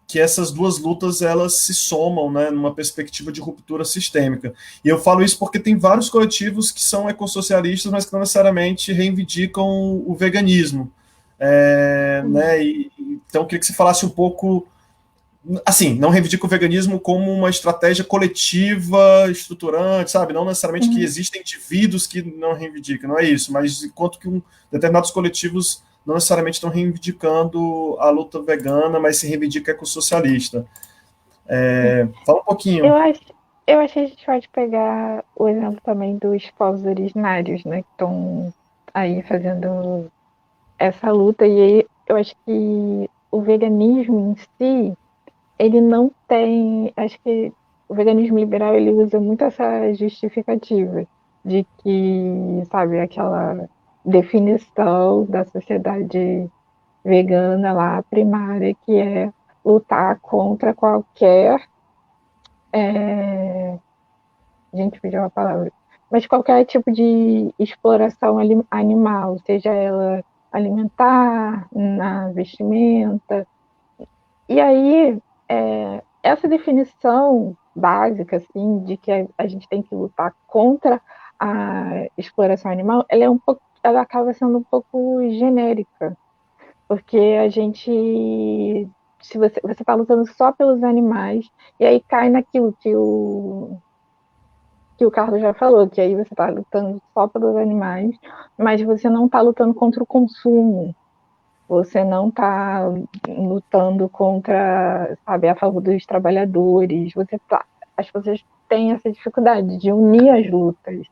[SPEAKER 1] que essas duas lutas elas se somam, né, numa perspectiva de ruptura sistêmica. E eu falo isso porque tem vários coletivos que são ecossocialistas, mas que não necessariamente reivindicam o veganismo. Né, então, eu queria que você falasse um pouco, assim, não reivindica o veganismo como uma estratégia coletiva, estruturante, sabe? Não necessariamente que existem indivíduos que não reivindicam, não é isso, mas enquanto que determinados coletivos não necessariamente estão reivindicando a luta vegana, mas se reivindica ecossocialista. Fala um pouquinho.
[SPEAKER 3] Eu acho que a gente pode pegar o exemplo também dos povos originários, né, que estão aí fazendo essa luta, e aí eu acho que o veganismo em si, ele não tem, acho que o veganismo liberal, ele usa muito essa justificativa de que, sabe, aquela definição da sociedade vegana lá, primária, que é lutar contra qualquer. Gente, pediu uma palavra. Mas qualquer tipo de exploração animal, seja ela alimentar, na vestimenta. E aí, essa definição básica, assim, de que a gente tem que lutar contra a exploração animal, ela acaba sendo um pouco genérica, porque a gente, se você está lutando só pelos animais, e aí cai naquilo que o Carlos já falou, que aí você está lutando só pelos animais, mas você não está lutando contra o consumo, você não está lutando contra, sabe, a favor dos trabalhadores, as pessoas têm essa dificuldade de unir as lutas.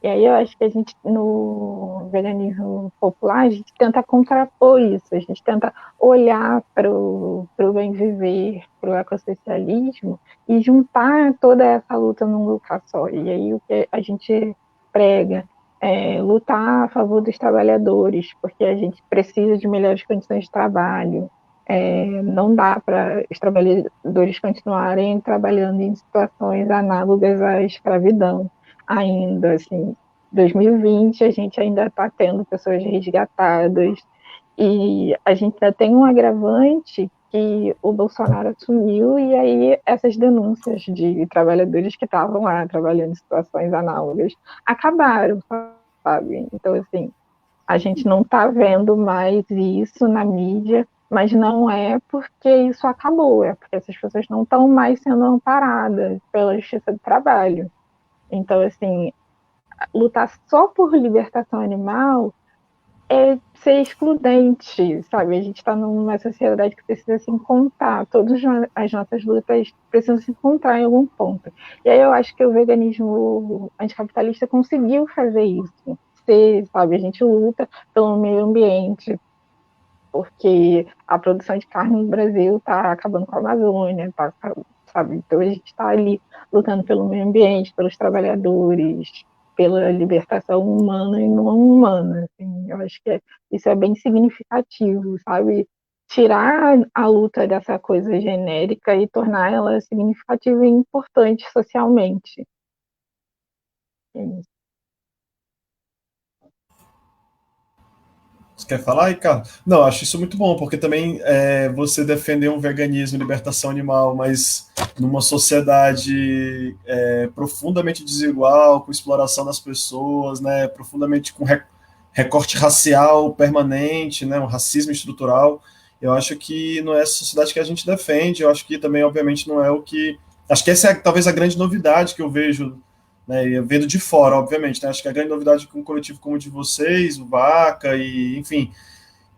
[SPEAKER 3] E aí eu acho que a gente, no veganismo popular, a gente tenta contrapor isso, a gente tenta olhar para o bem viver, para o ecossocialismo e juntar toda essa luta num lugar só. E aí o que a gente prega é lutar a favor dos trabalhadores, porque a gente precisa de melhores condições de trabalho. Não dá para os trabalhadores continuarem trabalhando em situações análogas à escravidão ainda, assim, 2020 a gente ainda está tendo pessoas resgatadas e a gente ainda tem um agravante que o Bolsonaro assumiu e aí essas denúncias de trabalhadores que estavam lá trabalhando em situações análogas acabaram, sabe? Então, assim, a gente não está vendo mais isso na mídia, mas não é porque isso acabou, é porque essas pessoas não estão mais sendo amparadas pela Justiça do Trabalho. Então, assim, lutar só por libertação animal é ser excludente, sabe? A gente está numa sociedade que precisa se encontrar, todas as nossas lutas precisam se encontrar em algum ponto. E aí eu acho que o veganismo anticapitalista conseguiu fazer isso. Ser, sabe, a gente luta pelo meio ambiente, porque a produção de carne no Brasil está acabando com a Amazônia, sabe? Então a gente está ali lutando pelo meio ambiente, pelos trabalhadores, pela libertação humana e não humana. Assim, eu acho que isso é bem significativo, sabe? Tirar a luta dessa coisa genérica e tornar ela significativa e importante socialmente. É isso.
[SPEAKER 1] Você quer falar, Ricardo? Não, acho isso muito bom, porque também você defender um veganismo, libertação animal, mas numa sociedade profundamente desigual, com exploração das pessoas, né, profundamente com recorte racial permanente, né, um racismo estrutural, eu acho que não é essa sociedade que a gente defende, eu acho que também, obviamente, não é o que... Acho que essa é talvez a grande novidade que eu vejo, né, vendo de fora, obviamente, né, acho que a grande novidade com um coletivo como o de vocês, o Vaca, e enfim,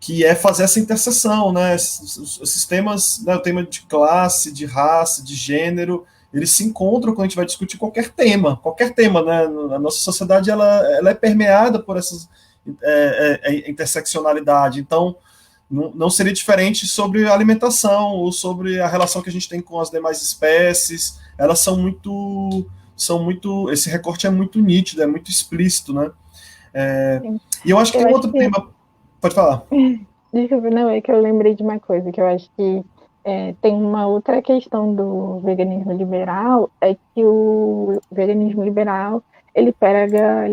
[SPEAKER 1] que é fazer essa interseção, né, os sistemas, né, o tema de classe, de raça, de gênero, eles se encontram quando a gente vai discutir qualquer tema, né, a nossa sociedade, ela é permeada por essas interseccionalidade, então não seria diferente sobre a alimentação ou sobre a relação que a gente tem com as demais espécies, elas são muito, esse recorte é muito nítido, é muito explícito, né? E eu acho que
[SPEAKER 3] Eu
[SPEAKER 1] tem um
[SPEAKER 3] acho
[SPEAKER 1] outro
[SPEAKER 3] que
[SPEAKER 1] tema, pode falar.
[SPEAKER 3] Desculpa, não, é que eu lembrei de uma coisa, que eu acho que tem uma outra questão do veganismo liberal, é que o veganismo liberal, ele prega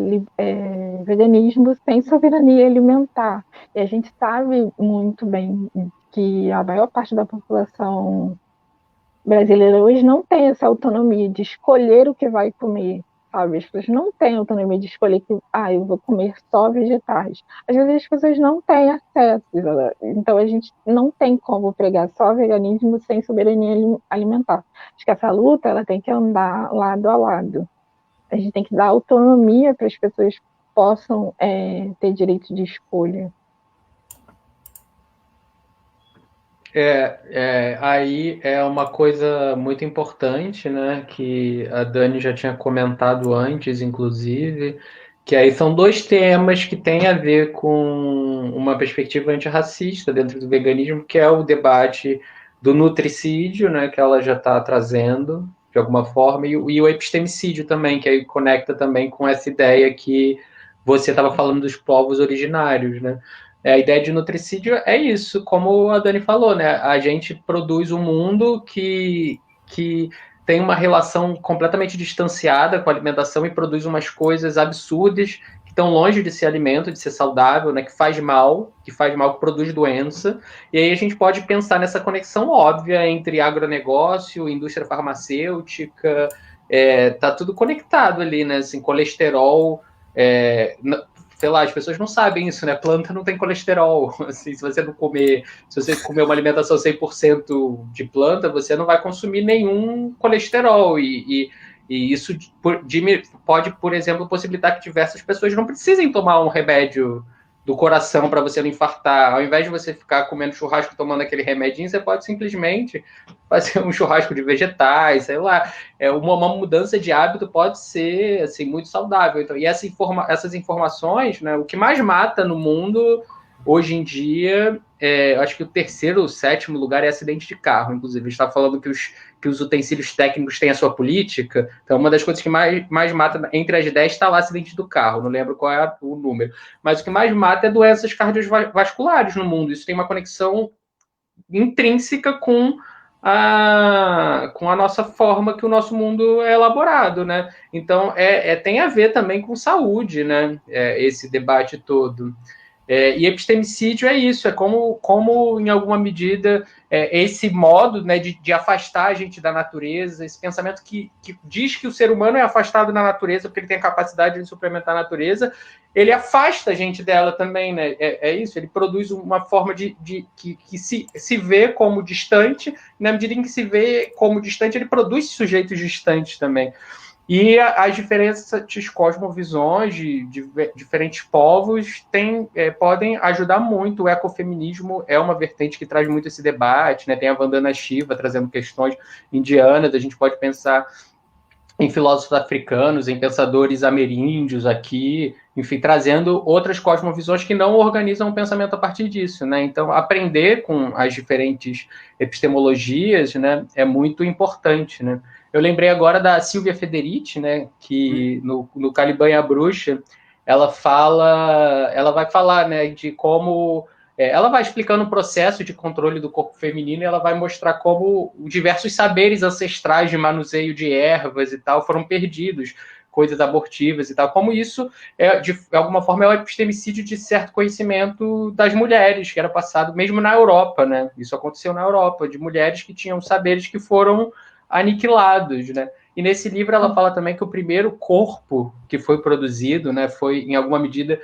[SPEAKER 3] veganismo sem soberania alimentar. E a gente sabe muito bem que a maior parte da população brasileira hoje não tem essa autonomia de escolher o que vai comer, sabe? As pessoas não têm autonomia de escolher que, eu vou comer só vegetais. Às vezes as pessoas não têm acesso, então a gente não tem como pregar só veganismo sem soberania alimentar. Acho que essa luta, ela tem que andar lado a lado. A gente tem que dar autonomia para as pessoas possam ter direito de escolha.
[SPEAKER 2] Aí é uma coisa muito importante, né, que a Dani já tinha comentado antes, inclusive, que aí são dois temas que têm a ver com uma perspectiva antirracista dentro do veganismo, que é o debate do nutricídio, né, que ela já está trazendo, de alguma forma, e o epistemicídio também, que aí conecta também com essa ideia que você estava falando dos povos originários, né? A ideia de nutricídio é isso, como a Dani falou, né? A gente produz um mundo que tem uma relação completamente distanciada com a alimentação e produz umas coisas absurdas que estão longe de ser alimento, de ser saudável, né? Que faz mal, que produz doença. E aí a gente pode pensar nessa conexão óbvia entre agronegócio, indústria farmacêutica, tá tudo conectado ali, né? Assim, colesterol, sei lá, as pessoas não sabem isso, né? Planta não tem colesterol. Assim, se você comer uma alimentação 100% de planta, você não vai consumir nenhum colesterol. E isso pode, por exemplo, possibilitar que diversas pessoas não precisem tomar um remédio do coração para você não infartar. Ao invés de você ficar comendo churrasco tomando aquele remedinho, você pode simplesmente fazer um churrasco de vegetais, sei lá. Uma mudança de hábito pode ser assim muito saudável. Então, e essas informações, né, o que mais mata no mundo hoje em dia, acho que o terceiro ou sétimo lugar é acidente de carro. Inclusive, a gente está falando que os utensílios técnicos têm a sua política. Então, uma das coisas que mais mata entre as 10 está lá acidente do carro. Não lembro qual é o número. Mas o que mais mata é doenças cardiovasculares no mundo. Isso tem uma conexão intrínseca com a nossa forma que o nosso mundo é elaborado, né? Então, tem a ver também com saúde, né? Esse debate todo. E epistemicídio é isso, é como em alguma medida, esse modo, né, de afastar a gente da natureza, esse pensamento que diz que o ser humano é afastado da natureza porque ele tem a capacidade de suplementar a natureza, ele afasta a gente dela também, né? Isso, ele produz uma forma que se vê como distante, na medida em que se vê como distante, ele produz sujeitos distantes também. E as diferentes cosmovisões de diferentes povos podem ajudar muito. O ecofeminismo é uma vertente que traz muito esse debate, né? Tem a Vandana Shiva trazendo questões indianas, a gente pode pensar em filósofos africanos, em pensadores ameríndios aqui, enfim, trazendo outras cosmovisões que não organizam o pensamento a partir disso, né? Então, aprender com as diferentes epistemologias, né, é muito importante, né? Eu lembrei agora da Silvia Federici, né, que no Caliban e a Bruxa, ela vai falar, né, de como ela vai explicando o processo de controle do corpo feminino e ela vai mostrar como diversos saberes ancestrais de manuseio de ervas e tal foram perdidos, coisas abortivas e tal, como isso, de alguma forma, é um epistemicídio de certo conhecimento das mulheres, que era passado mesmo na Europa, né? Isso aconteceu na Europa, de mulheres que tinham saberes que foram aniquilados, né? E nesse livro ela fala também que o primeiro corpo que foi produzido, né, foi, em alguma medida,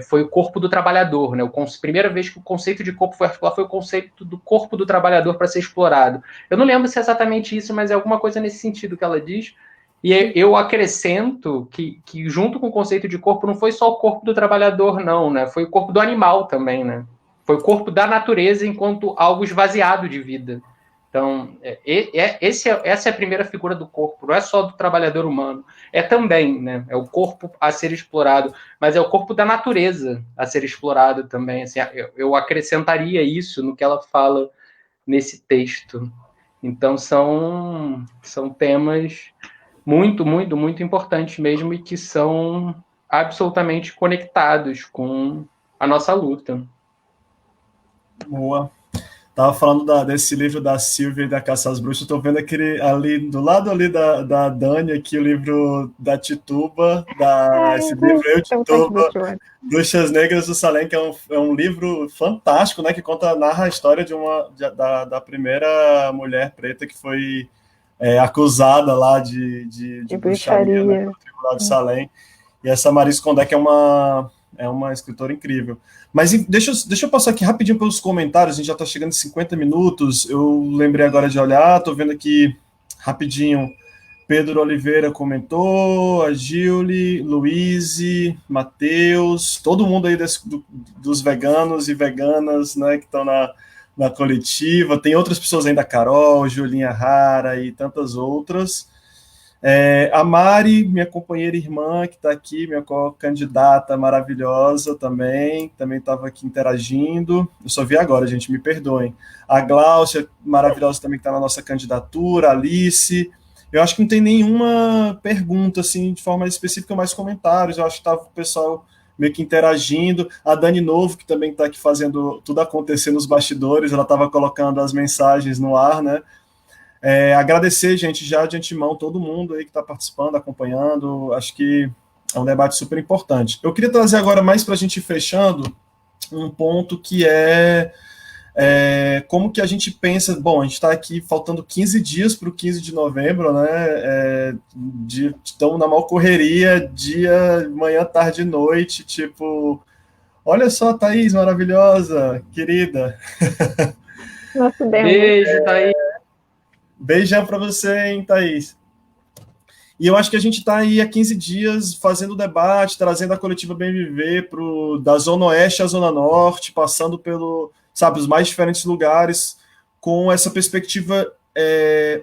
[SPEAKER 2] foi o corpo do trabalhador, né? Primeira vez que o conceito de corpo foi articulado foi o conceito do corpo do trabalhador para ser explorado. Eu não lembro se é exatamente isso, mas é alguma coisa nesse sentido que ela diz. E eu acrescento que junto com o conceito de corpo não foi só o corpo do trabalhador, não, né? Foi o corpo do animal também, né? Foi o corpo da natureza enquanto algo esvaziado de vida. Então, essa é a primeira figura do corpo, não é só do trabalhador humano, é também, né? É o corpo a ser explorado, mas é o corpo da natureza a ser explorado também. Assim, eu acrescentaria isso no que ela fala nesse texto. Então, são temas muito, muito, muito importantes mesmo e que são absolutamente conectados com a nossa luta.
[SPEAKER 1] Boa. Tava falando desse livro da Silvia e da Caça às Bruxas. Estou vendo aquele ali, do lado ali da Dani, aqui o livro da Tituba, esse livro Eu, Tituba, Bruxas Negras do Salem, que é um livro fantástico, né? Que narra a história da primeira mulher preta que foi acusada lá de bruxaria, né, no Tribunal de Salem. E essa Maryse Condé, que é uma escritora incrível. Mas deixa eu passar aqui rapidinho pelos comentários, a gente já está chegando em 50 minutos, eu lembrei agora de olhar, estou vendo aqui rapidinho, Pedro Oliveira comentou, a Gilly, Luíse, Matheus, todo mundo aí dos veganos e veganas, né, que estão na coletiva, tem outras pessoas ainda, Carol, Julinha Rara e tantas outras. A Mari, minha companheira irmã, que está aqui, minha candidata maravilhosa também estava aqui interagindo. Eu só vi agora, gente, me perdoem. A Gláucia, maravilhosa também, que está na nossa candidatura. A Alice. Eu acho que não tem nenhuma pergunta, assim, de forma específica, mais comentários. Eu acho que estava o pessoal meio que interagindo. A Dani Novo, que também está aqui fazendo tudo acontecer nos bastidores, ela estava colocando as mensagens no ar, né? Agradecer, gente, já de antemão, todo mundo aí que está participando, acompanhando, acho que é um debate super importante. Eu queria trazer agora, mais para a gente ir fechando, um ponto que como que a gente pensa, bom, a gente está aqui faltando 15 dias para o 15 de novembro, né, estamos na maior correria, dia, manhã, tarde e noite, tipo, olha só, Thaís, maravilhosa, querida.
[SPEAKER 3] Nossa,
[SPEAKER 2] Beijo, Thaís.
[SPEAKER 1] Beijão para você, hein, Thaís. E eu acho que a gente está aí há 15 dias fazendo debate, trazendo a coletiva Bem Viver da Zona Oeste à Zona Norte, passando os mais diferentes lugares, com essa perspectiva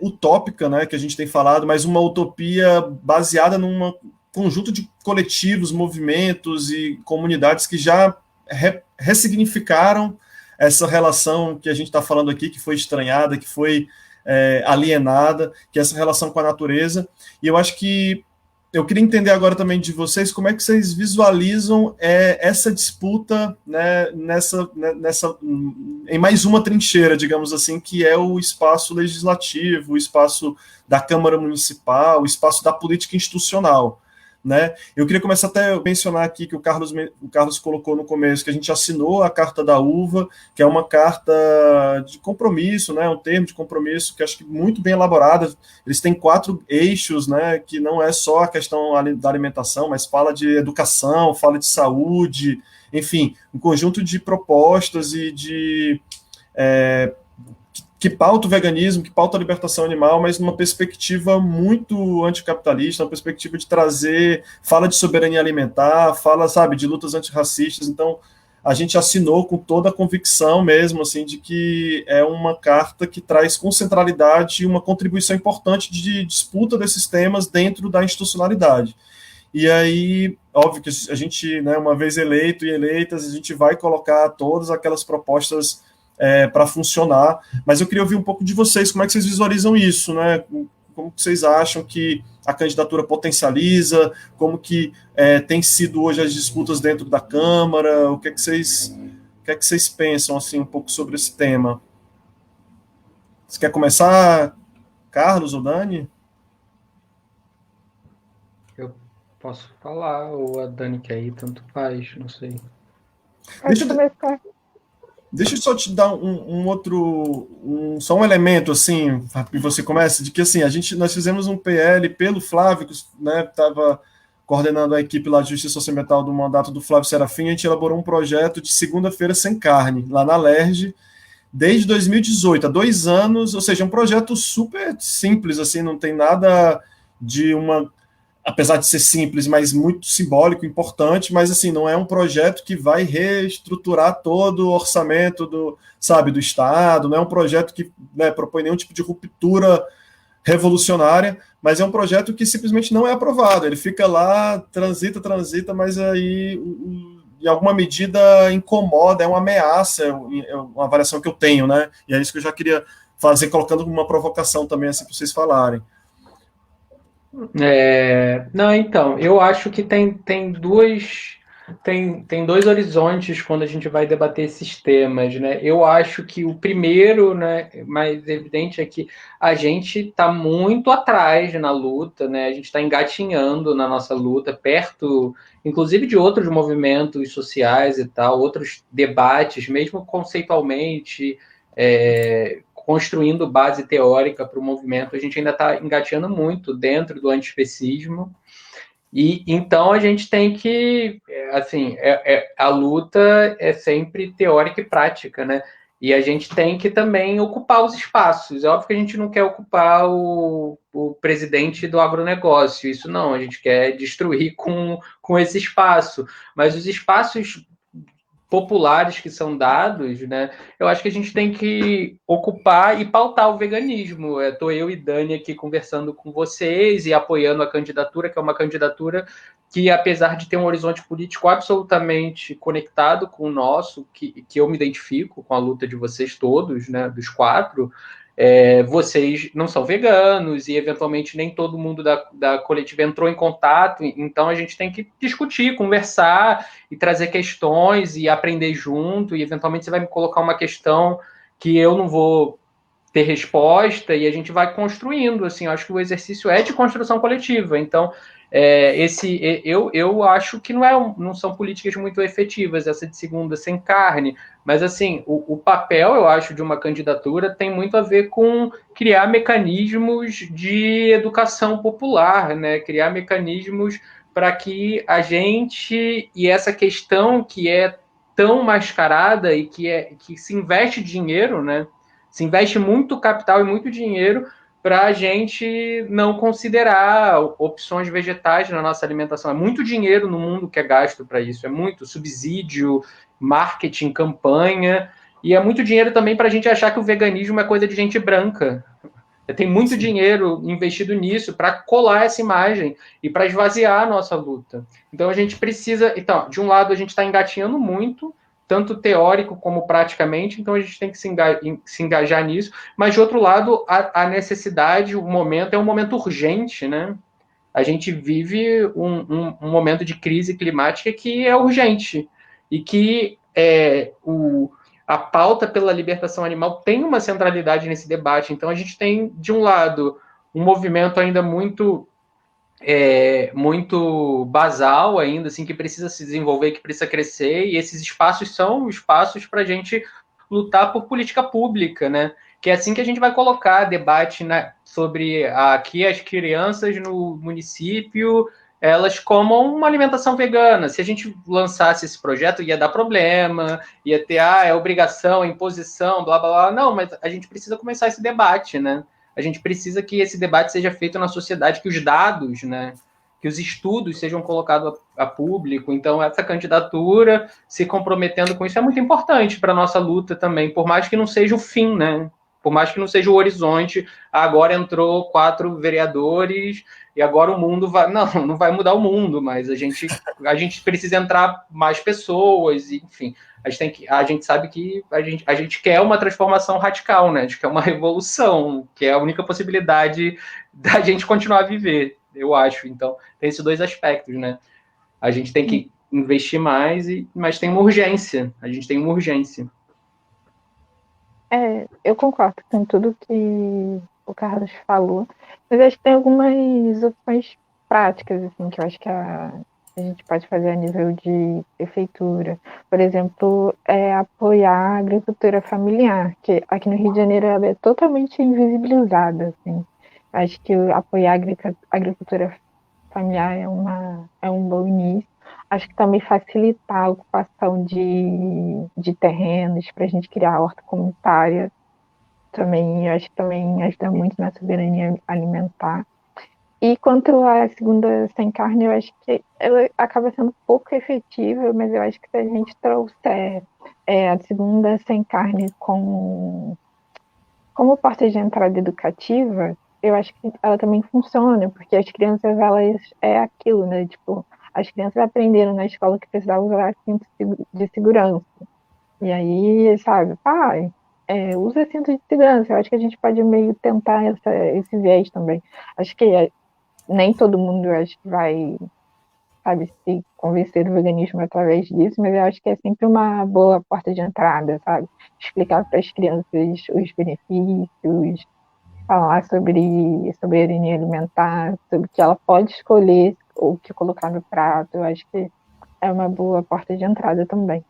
[SPEAKER 1] utópica, né, que a gente tem falado, mas uma utopia baseada num conjunto de coletivos, movimentos e comunidades que já ressignificaram essa relação que a gente está falando aqui, que foi estranhada, que foi alienada, que é essa relação com a natureza. E eu acho que eu queria entender agora também de vocês como é que vocês visualizam essa disputa, né, em mais uma trincheira, digamos assim, que é o espaço legislativo, o espaço da Câmara Municipal, o espaço da política institucional. Né? Eu queria começar até a mencionar aqui que o Carlos colocou no começo que a gente assinou a Carta da Uva, que é uma carta de compromisso, né? Um termo de compromisso que acho que muito bem elaborada. Eles têm 4 eixos, né? Que não é só a questão da alimentação, mas fala de educação, fala de saúde, enfim, um conjunto de propostas e que pauta o veganismo, que pauta a libertação animal, mas numa perspectiva muito anticapitalista, uma perspectiva de trazer, fala de soberania alimentar, fala, sabe, de lutas antirracistas. Então, a gente assinou com toda a convicção mesmo, assim, de que é uma carta que traz com centralidade uma contribuição importante de disputa desses temas dentro da institucionalidade. E aí, óbvio que a gente, né, uma vez eleito e eleitas, a gente vai colocar todas aquelas propostas para funcionar, mas eu queria ouvir um pouco de vocês, como é que vocês visualizam isso, né? Como que vocês acham que a candidatura potencializa, como que tem sido hoje as disputas dentro da Câmara, o que é que vocês pensam assim, um pouco sobre esse tema? Você quer começar, Carlos ou Dani?
[SPEAKER 2] Eu posso falar, ou a Dani quer ir, tanto faz, não sei.
[SPEAKER 1] Deixa eu só te dar só um elemento, assim, e você começa, de que, assim, nós fizemos um PL pelo Flávio, que, né, estava coordenando a equipe lá de Justiça Socioambiental do mandato do Flávio Serafim, a gente elaborou um projeto de segunda-feira sem carne, lá na LERJ, desde 2018, há 2 anos, ou seja, um projeto super simples, assim, não tem nada de apesar de ser simples, mas muito simbólico, importante, mas assim, não é um projeto que vai reestruturar todo o orçamento do Estado, não é um projeto que, né, propõe nenhum tipo de ruptura revolucionária, mas é um projeto que simplesmente não é aprovado. Ele fica lá, transita, mas aí, em alguma medida, incomoda, é uma ameaça, é uma avaliação que eu tenho, né? E é isso que eu já queria fazer, colocando uma provocação também, assim, para vocês falarem.
[SPEAKER 2] Não, então, eu acho que tem dois horizontes quando a gente vai debater esses temas, né? Eu acho que o primeiro, né, mais evidente é que a gente está muito atrás na luta, né? A gente está engatinhando na nossa luta, perto, inclusive de outros movimentos sociais e tal, outros debates, mesmo conceitualmente, construindo base teórica para o movimento, a gente ainda está engateando muito dentro do antiespecismo, e então a gente tem que, assim, a luta é sempre teórica e prática, né? E a gente tem que também ocupar os espaços. É óbvio que a gente não quer ocupar o presidente do agronegócio, isso não, a gente quer destruir com esse espaço. Mas os espaços populares que são dados, né? Eu acho que a gente tem que ocupar e pautar o veganismo. Estou eu e Dani aqui conversando com vocês e apoiando a candidatura, que é uma candidatura que, apesar de ter um horizonte político absolutamente conectado com o nosso, que eu me identifico com a luta de vocês todos, né, dos 4, vocês não são veganos e, eventualmente, nem todo mundo da coletiva entrou em contato, então a gente tem que discutir, conversar e trazer questões e aprender junto, e, eventualmente, você vai me colocar uma questão que eu não vou ter resposta e a gente vai construindo, assim, eu acho que o exercício é de construção coletiva, então eu acho que não são políticas muito efetivas, essa de segunda sem carne, mas assim, o papel, eu acho, de uma candidatura tem muito a ver com criar mecanismos de educação popular, né? Criar mecanismos para que a gente, e essa questão que é tão mascarada e que se investe dinheiro, né? Se investe muito capital e muito dinheiro para a gente não considerar opções vegetais na nossa alimentação. É muito dinheiro no mundo que é gasto para isso, é muito subsídio, marketing, campanha, e é muito dinheiro também para a gente achar que o veganismo é coisa de gente branca. Tem muito dinheiro investido nisso para colar essa imagem e para esvaziar a nossa luta. Então a gente precisa. Então, de um lado, a gente está engatinhando muito, tanto teórico como praticamente, então a gente tem que se engajar nisso, mas de outro lado, a necessidade, o momento é um momento urgente, né? A gente vive um momento de crise climática que é urgente e que a pauta pela libertação animal tem uma centralidade nesse debate. Então a gente tem, de um lado, um movimento ainda muito basal ainda, assim, que precisa se desenvolver, que precisa crescer, e esses espaços são espaços para a gente lutar por política pública, né? Que é assim que a gente vai colocar debate sobre aqui as crianças no município elas comam uma alimentação vegana. Se a gente lançasse esse projeto, ia dar problema, ia ter, é obrigação, imposição, blá, blá, blá. Não, mas a gente precisa começar esse debate, né? A gente precisa que esse debate seja feito na sociedade, que os dados, né, que os estudos sejam colocados a público. Então, essa candidatura, se comprometendo com isso, é muito importante para a nossa luta também, por mais que não seja o fim, né? Por mais que não seja o horizonte, agora entrou 4 vereadores e agora o mundo vai... Não vai mudar o mundo, mas a gente precisa entrar mais pessoas, enfim. A gente sabe que a gente quer uma transformação radical, né? A gente quer uma revolução, que é a única possibilidade da gente continuar a viver, eu acho. Então, tem esses 2 aspectos, né? A gente tem que investir mais, mas tem uma urgência. A gente tem uma urgência.
[SPEAKER 3] Eu concordo com tudo que o Carlos falou, mas acho que tem algumas opções práticas, assim, que eu acho que a gente pode fazer a nível de prefeitura. Por exemplo, apoiar a agricultura familiar, que aqui no Rio de Janeiro ela é totalmente invisibilizada, assim. Acho que apoiar a agricultura familiar é um bom início. Acho que também facilitar a ocupação de terrenos para a gente criar a horta comunitária também, eu acho que também ajuda muito na soberania alimentar. E quanto à segunda sem carne, eu acho que ela acaba sendo pouco efetiva, mas eu acho que se a gente trouxer a segunda sem carne como porta de entrada educativa, eu acho que ela também funciona, porque as crianças, elas, é aquilo, né? Tipo, as crianças aprenderam na escola que precisavam usar cinto de segurança. E aí, sabe, pai, usa cinto de segurança. Eu acho que a gente pode meio tentar esse viés também. Acho que nem todo mundo, acho que vai, sabe, se convencer do veganismo através disso, mas eu acho que é sempre uma boa porta de entrada, sabe? Explicar para as crianças os benefícios, falar sobre soberania alimentar, sobre que ela pode escolher o que colocar no prato. Eu acho que é uma boa porta de entrada também.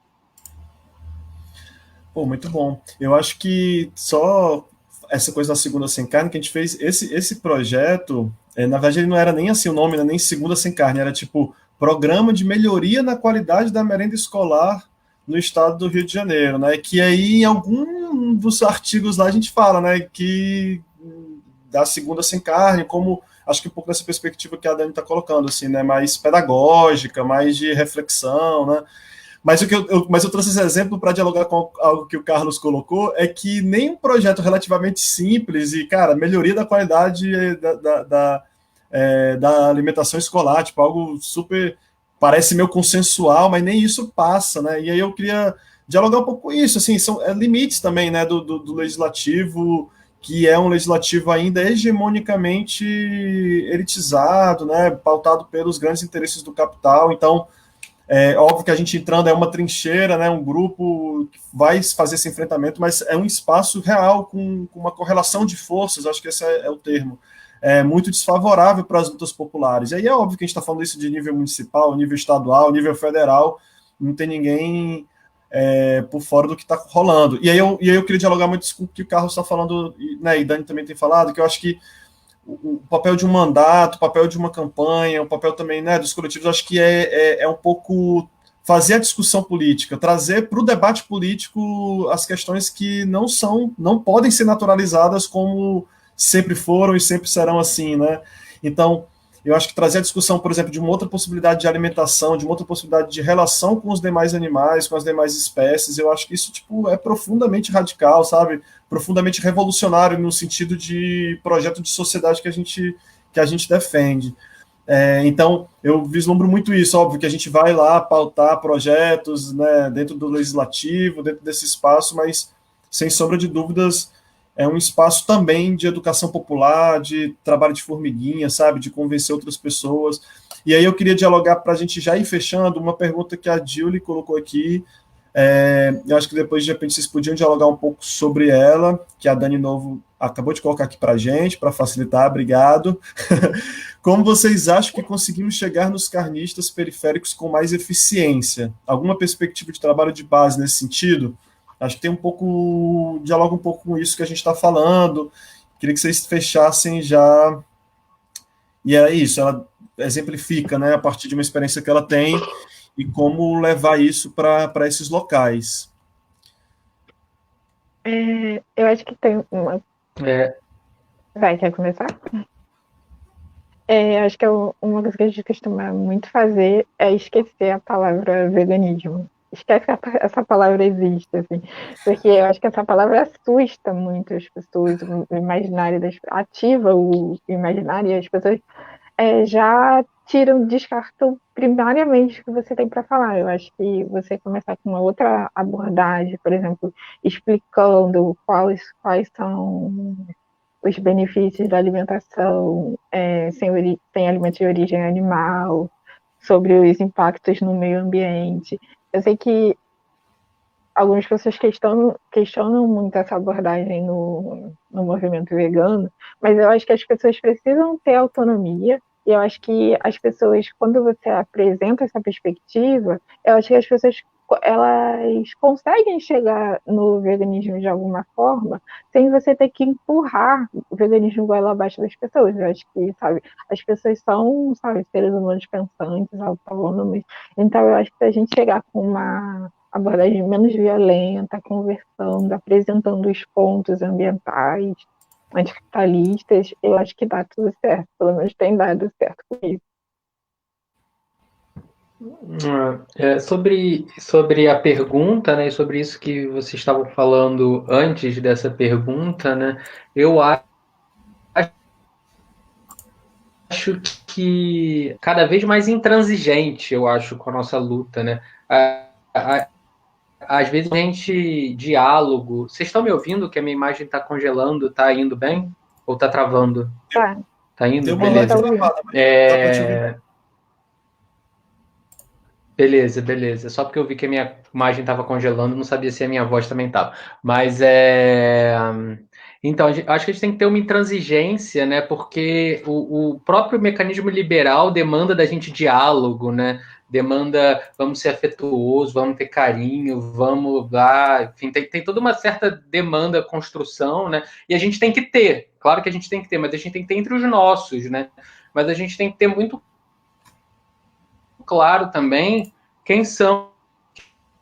[SPEAKER 1] Pô, muito bom. Eu acho que só essa coisa da segunda sem carne que a gente fez, esse projeto, na verdade ele não era nem assim o nome, né, nem segunda sem carne, era tipo Programa de Melhoria na Qualidade da Merenda Escolar no Estado do Rio de Janeiro, né? Que aí em algum dos artigos lá a gente fala, né, que da segunda sem carne, como acho que um pouco dessa perspectiva que a Dani está colocando, assim, né, mais pedagógica, mais de reflexão, né? Mas, mas eu trouxe esse exemplo para dialogar com algo que o Carlos colocou, é que nem um projeto relativamente simples e, cara, melhoria da qualidade da alimentação escolar, tipo, algo super, parece meio consensual, mas nem isso passa, né? E aí eu queria dialogar um pouco com isso, assim, são limites também, né, do legislativo, que é um legislativo ainda hegemonicamente elitizado, né, pautado pelos grandes interesses do capital, então óbvio que a gente entrando é uma trincheira, né, um grupo que vai fazer esse enfrentamento, mas é um espaço real com uma correlação de forças, acho que esse é o termo, muito desfavorável para as lutas populares. E aí é óbvio que a gente está falando isso de nível municipal, nível estadual, nível federal, não tem ninguém por fora do que está rolando. E aí eu queria dialogar muito com o que o Carlos está falando, né, e Dani também tem falado, que eu acho que o papel de um mandato, o papel de uma campanha, o papel também, né, dos coletivos, acho que é um pouco fazer a discussão política, trazer para o debate político as questões que não podem ser naturalizadas como sempre foram e sempre serão assim, né? Então, eu acho que trazer a discussão, por exemplo, de uma outra possibilidade de alimentação, de uma outra possibilidade de relação com os demais animais, com as demais espécies, eu acho que isso, tipo, é profundamente radical, sabe? Profundamente revolucionário no sentido de projeto de sociedade que a gente defende. Então, eu vislumbro muito isso, óbvio que a gente vai lá pautar projetos, né, dentro do legislativo, dentro desse espaço, mas, sem sombra de dúvidas, é um espaço também de educação popular, de trabalho de formiguinha, sabe, de convencer outras pessoas. E aí eu queria dialogar para a gente já ir fechando uma pergunta que a Julie colocou aqui. Eu acho que depois, de repente, vocês podiam dialogar um pouco sobre ela, que a Dani Novo acabou de colocar aqui para a gente, para facilitar, obrigado. Como vocês acham que conseguimos chegar nos carnistas periféricos com mais eficiência? Alguma perspectiva de trabalho de base nesse sentido? Acho que tem um pouco, dialoga um pouco com isso que a gente está falando. Queria que vocês fechassem já. E é isso, exemplifica, né, a partir de uma experiência que ela tem e como levar isso para esses locais.
[SPEAKER 3] Eu acho que tem uma.
[SPEAKER 2] É,
[SPEAKER 3] Vai, quer começar? Acho que uma coisa que a gente costuma muito fazer é esquecer a palavra veganismo. Esquece que essa palavra existe, assim. Porque eu acho que essa palavra assusta muito as pessoas, o imaginário ativa o imaginário, e as pessoas já tiram, descartam primariamente o que você tem para falar. Eu acho que você começar com uma outra abordagem, por exemplo, explicando quais são os benefícios da alimentação sem alimentos de origem animal, sobre os impactos no meio ambiente. Eu sei que algumas pessoas questionam muito essa abordagem no movimento vegano, mas eu acho que as pessoas precisam ter autonomia, e eu acho que as pessoas, quando você apresenta essa perspectiva, eu acho que as pessoas elas conseguem chegar no veganismo de alguma forma, sem você ter que empurrar o veganismo goela abaixo das pessoas. Eu acho que, sabe, as pessoas são, sabe, seres humanos pensantes, autônomos, então eu acho que se a gente chegar com uma abordagem menos violenta, conversando, apresentando os pontos ambientais, anticapitalistas, eu acho que dá tudo certo, pelo menos tem dado certo com isso.
[SPEAKER 2] sobre a pergunta, né, e sobre isso que vocês estavam falando antes dessa pergunta, né, eu acho que cada vez mais intransigente, eu acho, com a nossa luta, né? Às vezes a gente diálogo. Vocês estão me ouvindo que a minha imagem está congelando, está indo bem? Ou está travando?
[SPEAKER 3] Tá,
[SPEAKER 2] Tá indo?
[SPEAKER 1] Deu uma
[SPEAKER 3] ainda tá
[SPEAKER 1] leve
[SPEAKER 2] Beleza.
[SPEAKER 3] ouvindo.
[SPEAKER 1] travada, mas dá para te ouvir bem.
[SPEAKER 2] Beleza. Só porque eu vi que a minha imagem estava congelando, não sabia se a minha voz também estava. Mas então, acho que a gente tem que ter uma intransigência, né? Porque o próprio mecanismo liberal demanda da gente diálogo, né? Demanda, vamos ser afetuosos, vamos ter carinho, vamos lá. Enfim, tem toda uma certa demanda, construção, né? E a gente tem que ter, claro que a gente tem que ter, mas a gente tem que ter entre os nossos, né? Mas a gente tem que ter muito claro também quem são,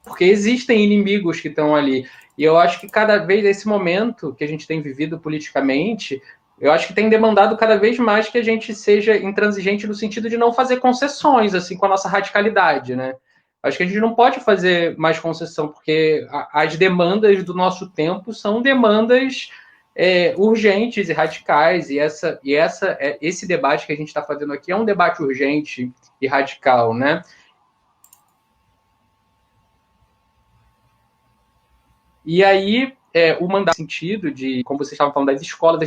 [SPEAKER 2] porque existem inimigos que estão ali. E eu acho que cada vez, esse momento que a gente tem vivido politicamente, eu acho que tem demandado cada vez mais que a gente seja intransigente no sentido de não fazer concessões, assim, com a nossa radicalidade, né? Acho que a gente não pode fazer mais concessão, porque as demandas do nosso tempo são demandas urgentes e radicais, e esse debate que a gente está fazendo aqui é um debate urgente e radical, né? E aí, o mandato, no sentido de, como vocês estavam falando das escolas, a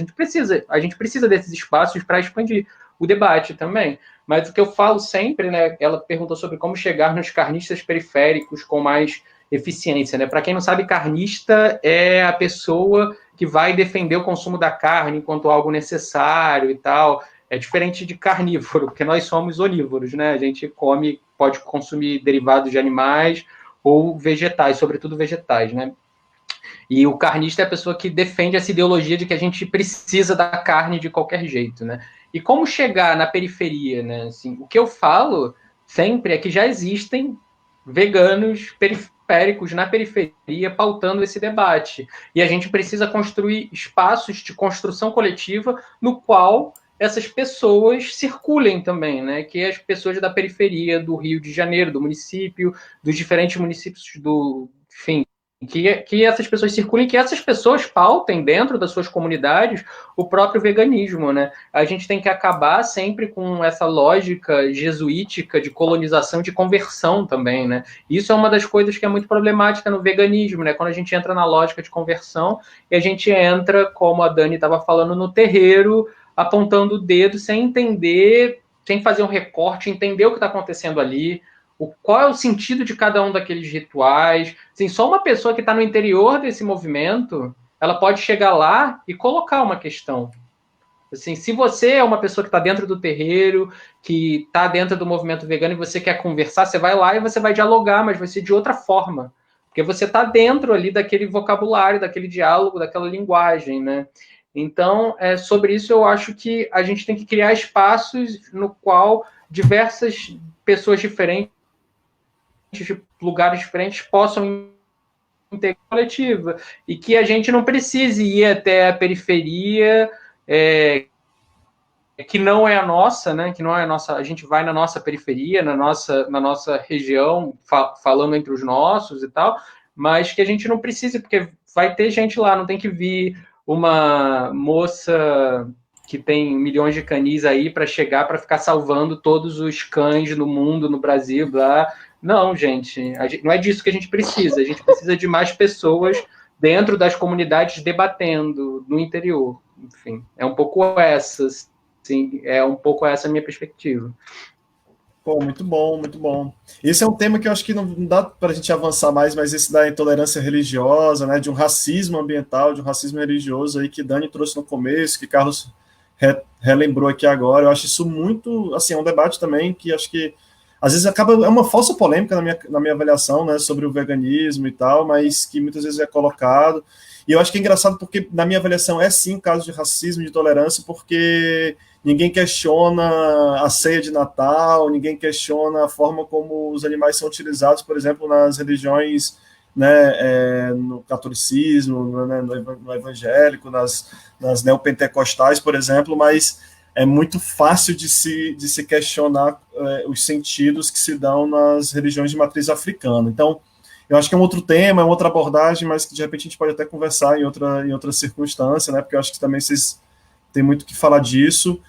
[SPEAKER 2] gente precisa desses espaços para expandir o debate também. Mas o que eu falo sempre, né, ela perguntou sobre como chegar nos carnistas periféricos com mais eficiência, né? Para quem não sabe, carnista é a pessoa que vai defender o consumo da carne enquanto algo necessário e tal. É diferente de carnívoro, porque nós somos onívoros, né? A gente pode consumir derivados de animais ou vegetais, sobretudo vegetais, né? E o carnista é a pessoa que defende essa ideologia de que a gente precisa da carne de qualquer jeito, né? E como chegar na periferia, né? Assim, o que eu falo sempre é que já existem veganos periféricos na periferia pautando esse debate. E a gente precisa construir espaços de construção coletiva no qual essas pessoas circulem também, né? Que as pessoas da periferia do Rio de Janeiro, do município, dos diferentes municípios enfim, que essas pessoas circulem, que essas pessoas pautem dentro das suas comunidades o próprio veganismo, né? A gente tem que acabar sempre com essa lógica jesuítica de colonização, de conversão também, né? Isso é uma das coisas que é muito problemática no veganismo, né? Quando a gente entra na lógica de conversão e a gente entra, como a Dani estava falando, no terreiro, apontando o dedo sem entender, sem fazer um recorte, entender o que está acontecendo ali, qual é o sentido de cada um daqueles rituais. Assim, só uma pessoa que está no interior desse movimento, ela pode chegar lá e colocar uma questão. Assim, se você é uma pessoa que está dentro do terreiro, que está dentro do movimento vegano e você quer conversar, você vai lá e você vai dialogar, mas vai ser de outra forma. Porque você está dentro ali daquele vocabulário, daquele diálogo, daquela linguagem, né? Então, sobre isso eu acho que a gente tem que criar espaços no qual diversas pessoas diferentes, de lugares diferentes, possam integrar a coletiva, e que a gente não precise ir até a periferia, que não é a nossa, né? Que não é a nossa. A gente vai na nossa periferia, na nossa região, falando entre os nossos e tal, mas que a gente não precisa, porque vai ter gente lá, não tem que vir uma moça que tem milhões de canis aí para chegar para ficar salvando todos os cães no mundo, no Brasil, blá. Não, gente, não é disso que a gente precisa. A gente precisa de mais pessoas dentro das comunidades debatendo no interior. Enfim, é um pouco essa, sim, é um pouco essa a minha perspectiva.
[SPEAKER 1] Pô, muito bom, muito bom. Esse é um tema que eu acho que não dá para a gente avançar mais, mas esse da intolerância religiosa, né, de um racismo ambiental, de um racismo religioso aí que Dani trouxe no começo, que Carlos relembrou aqui agora, eu acho isso muito, assim, é um debate também que acho que às vezes acaba, é uma falsa polêmica na minha avaliação, né, sobre o veganismo e tal, mas que muitas vezes é colocado, e eu acho que é engraçado porque na minha avaliação é sim um caso de racismo, de intolerância, porque ninguém questiona a ceia de Natal, ninguém questiona a forma como os animais são utilizados, por exemplo, nas religiões, né, no catolicismo, né, no evangélico, nas neopentecostais, por exemplo, mas é muito fácil de se questionar os sentidos que se dão nas religiões de matriz africana. Então, eu acho que é um outro tema, é uma outra abordagem, mas que de repente a gente pode até conversar em outra circunstância, né, porque eu acho que também vocês têm muito que falar disso.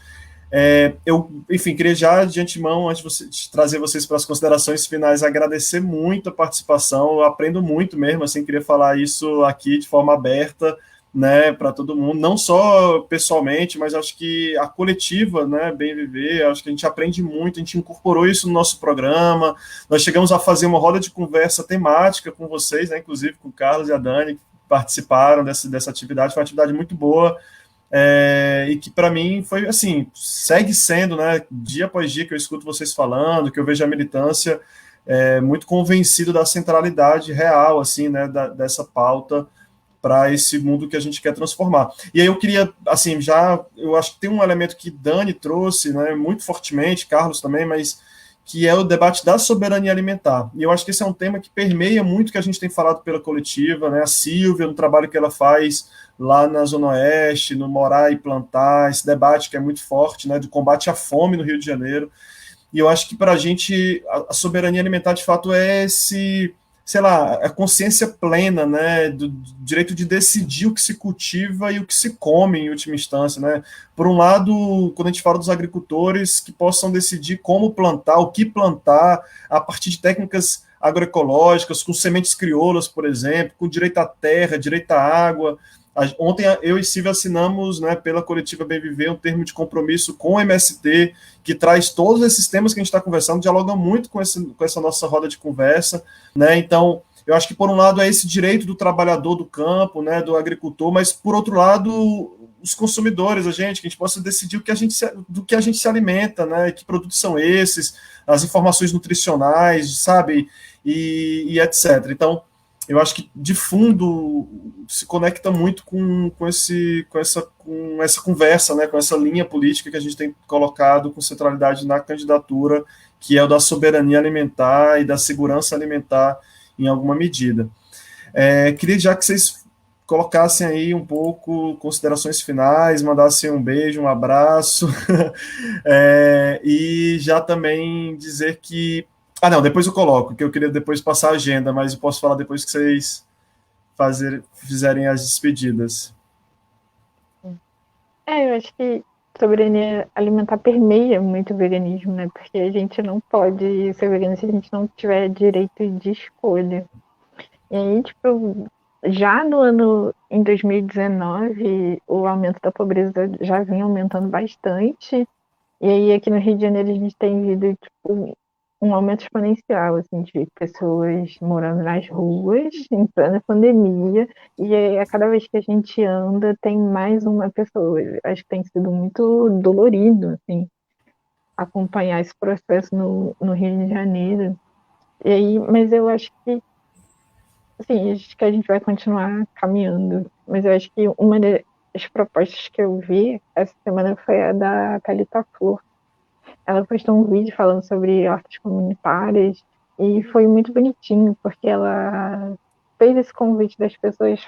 [SPEAKER 1] Enfim, queria já de antemão, antes de trazer vocês para as considerações finais, agradecer muito a participação, eu aprendo muito mesmo, assim, queria falar isso aqui de forma aberta, né, para todo mundo, não só pessoalmente, mas acho que a coletiva, né, Bem Viver, acho que a gente aprende muito, a gente incorporou isso no nosso programa, nós chegamos a fazer uma roda de conversa temática com vocês, né, inclusive com o Carlos e a Dani, que participaram dessa atividade, foi uma atividade muito boa, e que para mim foi assim, segue sendo, né, dia após dia que eu escuto vocês falando, que eu vejo a militância, muito convencido da centralidade real, assim, né, dessa pauta para esse mundo que a gente quer transformar. E aí eu queria, assim, eu acho que tem um elemento que Dani trouxe, né, muito fortemente, Carlos também, mas que é o debate da soberania alimentar. E eu acho que esse é um tema que permeia muito o que a gente tem falado pela coletiva, né, a Silvia, no trabalho que ela faz lá na Zona Oeste, no Morar e Plantar, esse debate que é muito forte, né, do combate à fome no Rio de Janeiro. E eu acho que para a gente, a soberania alimentar, de fato, é esse, sei lá, a consciência plena, né, do direito de decidir o que se cultiva e o que se come, em última instância, né. Por um lado, quando a gente fala dos agricultores que possam decidir como plantar, o que plantar, a partir de técnicas agroecológicas, com sementes crioulas, por exemplo, com direito à terra, direito à água. Ontem eu e Silvia assinamos, né, pela coletiva Bem Viver, um termo de compromisso com o MST, que traz todos esses temas que a gente está conversando, dialoga muito com essa nossa roda de conversa, né? Então, eu acho que por um lado é esse direito do trabalhador do campo, né, do agricultor, mas por outro lado os consumidores, que a gente possa decidir do que a gente se alimenta, né? Que produtos são esses, as informações nutricionais, sabe, e etc. Então, eu acho que de fundo se conecta muito com essa conversa, né, com essa linha política que a gente tem colocado com centralidade na candidatura, que é o da soberania alimentar e da segurança alimentar em alguma medida. Queria já que vocês colocassem aí um pouco considerações finais, mandassem um beijo, um abraço, e já também dizer que não, depois eu coloco, que eu queria depois passar a agenda, mas eu posso falar depois que vocês fizerem as despedidas.
[SPEAKER 3] Eu acho que soberania alimentar permeia muito o veganismo, né? Porque a gente não pode ser vegano se a gente não tiver direito de escolha. E aí, tipo, já em 2019, o aumento da pobreza já vinha aumentando bastante. E aí, aqui no Rio de Janeiro, a gente tem visto, tipo, um aumento exponencial, assim, de pessoas morando nas ruas, em plena pandemia, e aí, a cada vez que a gente anda, tem mais uma pessoa. Acho que tem sido muito dolorido, assim, acompanhar esse processo no Rio de Janeiro. E aí, mas eu acho que, assim, acho que a gente vai continuar caminhando, mas eu acho que uma das propostas que eu vi essa semana foi a da Thalita Flor, ela postou um vídeo falando sobre hortas comunitárias e foi muito bonitinho, porque ela fez esse convite das pessoas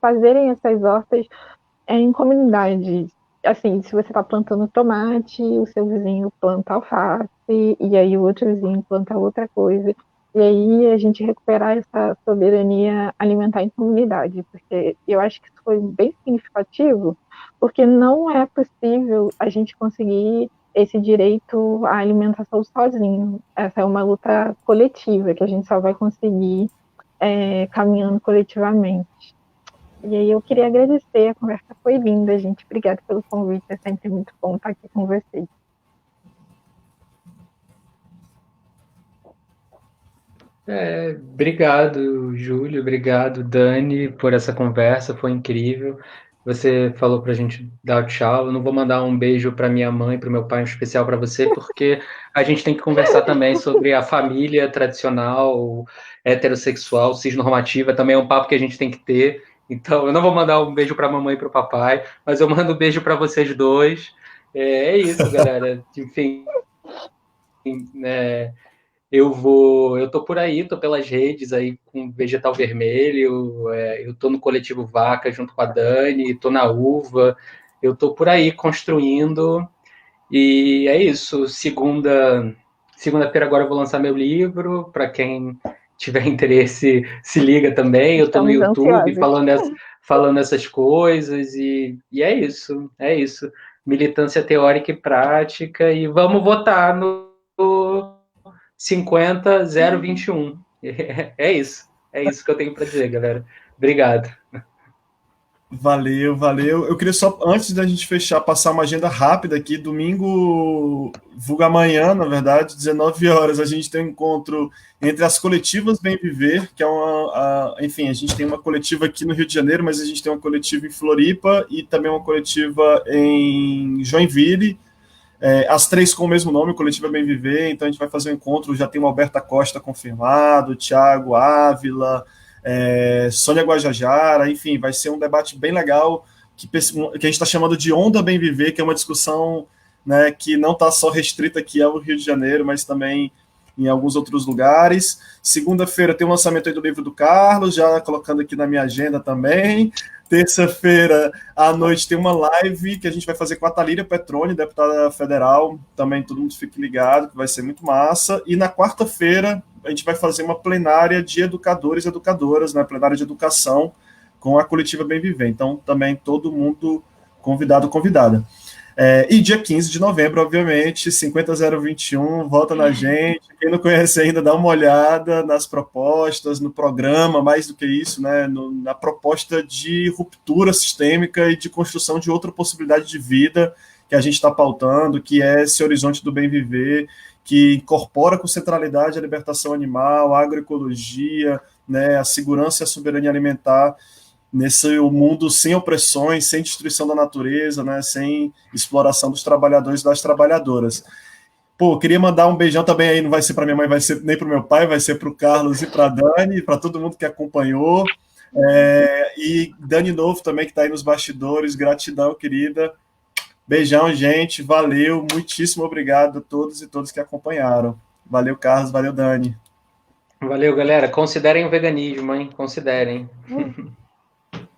[SPEAKER 3] fazerem essas hortas em comunidade. Assim, se você está plantando tomate, o seu vizinho planta alface, e aí o outro vizinho planta outra coisa. E aí a gente recuperar essa soberania alimentar em comunidade, porque eu acho que isso foi bem significativo, porque não é possível a gente conseguir esse direito à alimentação sozinho. Essa é uma luta coletiva que a gente só vai conseguir caminhando coletivamente. E aí eu queria agradecer, a conversa foi linda, gente. Obrigada pelo convite, é sempre muito bom estar aqui com vocês.
[SPEAKER 2] Obrigado, Júlio, obrigado, Dani, por essa conversa, foi incrível. Você falou para a gente dar tchau. Eu não vou mandar um beijo para minha mãe, para o meu pai, em especial para você, porque a gente tem que conversar também sobre a família tradicional, heterossexual, cisnormativa. Também é um papo que a gente tem que ter. Então, eu não vou mandar um beijo para a mamãe e para o papai, mas eu mando um beijo para vocês dois. É isso, galera. Enfim, né? Eu tô por aí, tô pelas redes aí com Vegetal Vermelho, eu tô no Coletivo Vaca junto com a Dani, tô na Uva, eu tô por aí construindo, e é isso. Segunda-feira agora eu vou lançar meu livro, para quem tiver interesse, se liga também. Eu tô no
[SPEAKER 3] Estamos
[SPEAKER 2] YouTube
[SPEAKER 3] ansiosas.
[SPEAKER 2] falando essas coisas, e é isso, é isso. Militância teórica e prática, e vamos votar no 50021. É isso. É isso que eu tenho para dizer, galera. Obrigado.
[SPEAKER 1] Valeu, valeu. Eu queria só, antes da gente fechar, passar uma agenda rápida aqui. Domingo, vulgo amanhã, na verdade, 19 horas, a gente tem um encontro entre as coletivas Bem Viver, que é enfim, a gente tem uma coletiva aqui no Rio de Janeiro, mas a gente tem uma coletiva em Floripa e também uma coletiva em Joinville, as três com o mesmo nome, Coletiva Bem Viver. Então a gente vai fazer um encontro, já tem o Alberta Costa confirmado, Thiago Ávila, Sônia Guajajara, enfim, vai ser um debate bem legal, que a gente está chamando de Onda Bem Viver, que é uma discussão, né, que não está só restrita aqui ao Rio de Janeiro, mas também em alguns outros lugares. Segunda-feira tem o lançamento aí do livro do Carlos, já colocando aqui na minha agenda também. Terça-feira à noite tem uma live que a gente vai fazer com a Thalíria Petroni, deputada federal. Também todo mundo fique ligado, que vai ser muito massa. E na quarta-feira a gente vai fazer uma plenária de educadores e educadoras, né? Plenária de educação com a coletiva Bem Viver. Então também todo mundo convidado, convidada. E dia 15 de novembro, obviamente, 50021, volta na gente. Quem não conhece ainda, dá uma olhada nas propostas, no programa, mais do que isso, né, na proposta de ruptura sistêmica e de construção de outra possibilidade de vida que a gente está pautando, que é esse horizonte do bem viver, que incorpora com centralidade a libertação animal, a agroecologia, né, a segurança e a soberania alimentar, nesse mundo sem opressões, sem destruição da natureza, né, sem exploração dos trabalhadores e das trabalhadoras. Pô, queria mandar um beijão também aí, não vai ser para minha mãe, vai ser nem para o meu pai, vai ser para o Carlos e para a Dani, para todo mundo que acompanhou. E Dani Novo também, que está aí nos bastidores, gratidão, querida. Beijão, gente, valeu, muitíssimo obrigado a todos e todas que acompanharam. Valeu, Carlos, valeu, Dani.
[SPEAKER 2] Valeu, galera. Considerem o veganismo, hein? Considerem.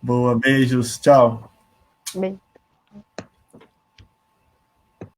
[SPEAKER 1] Boa, beijos, tchau.
[SPEAKER 3] Bem.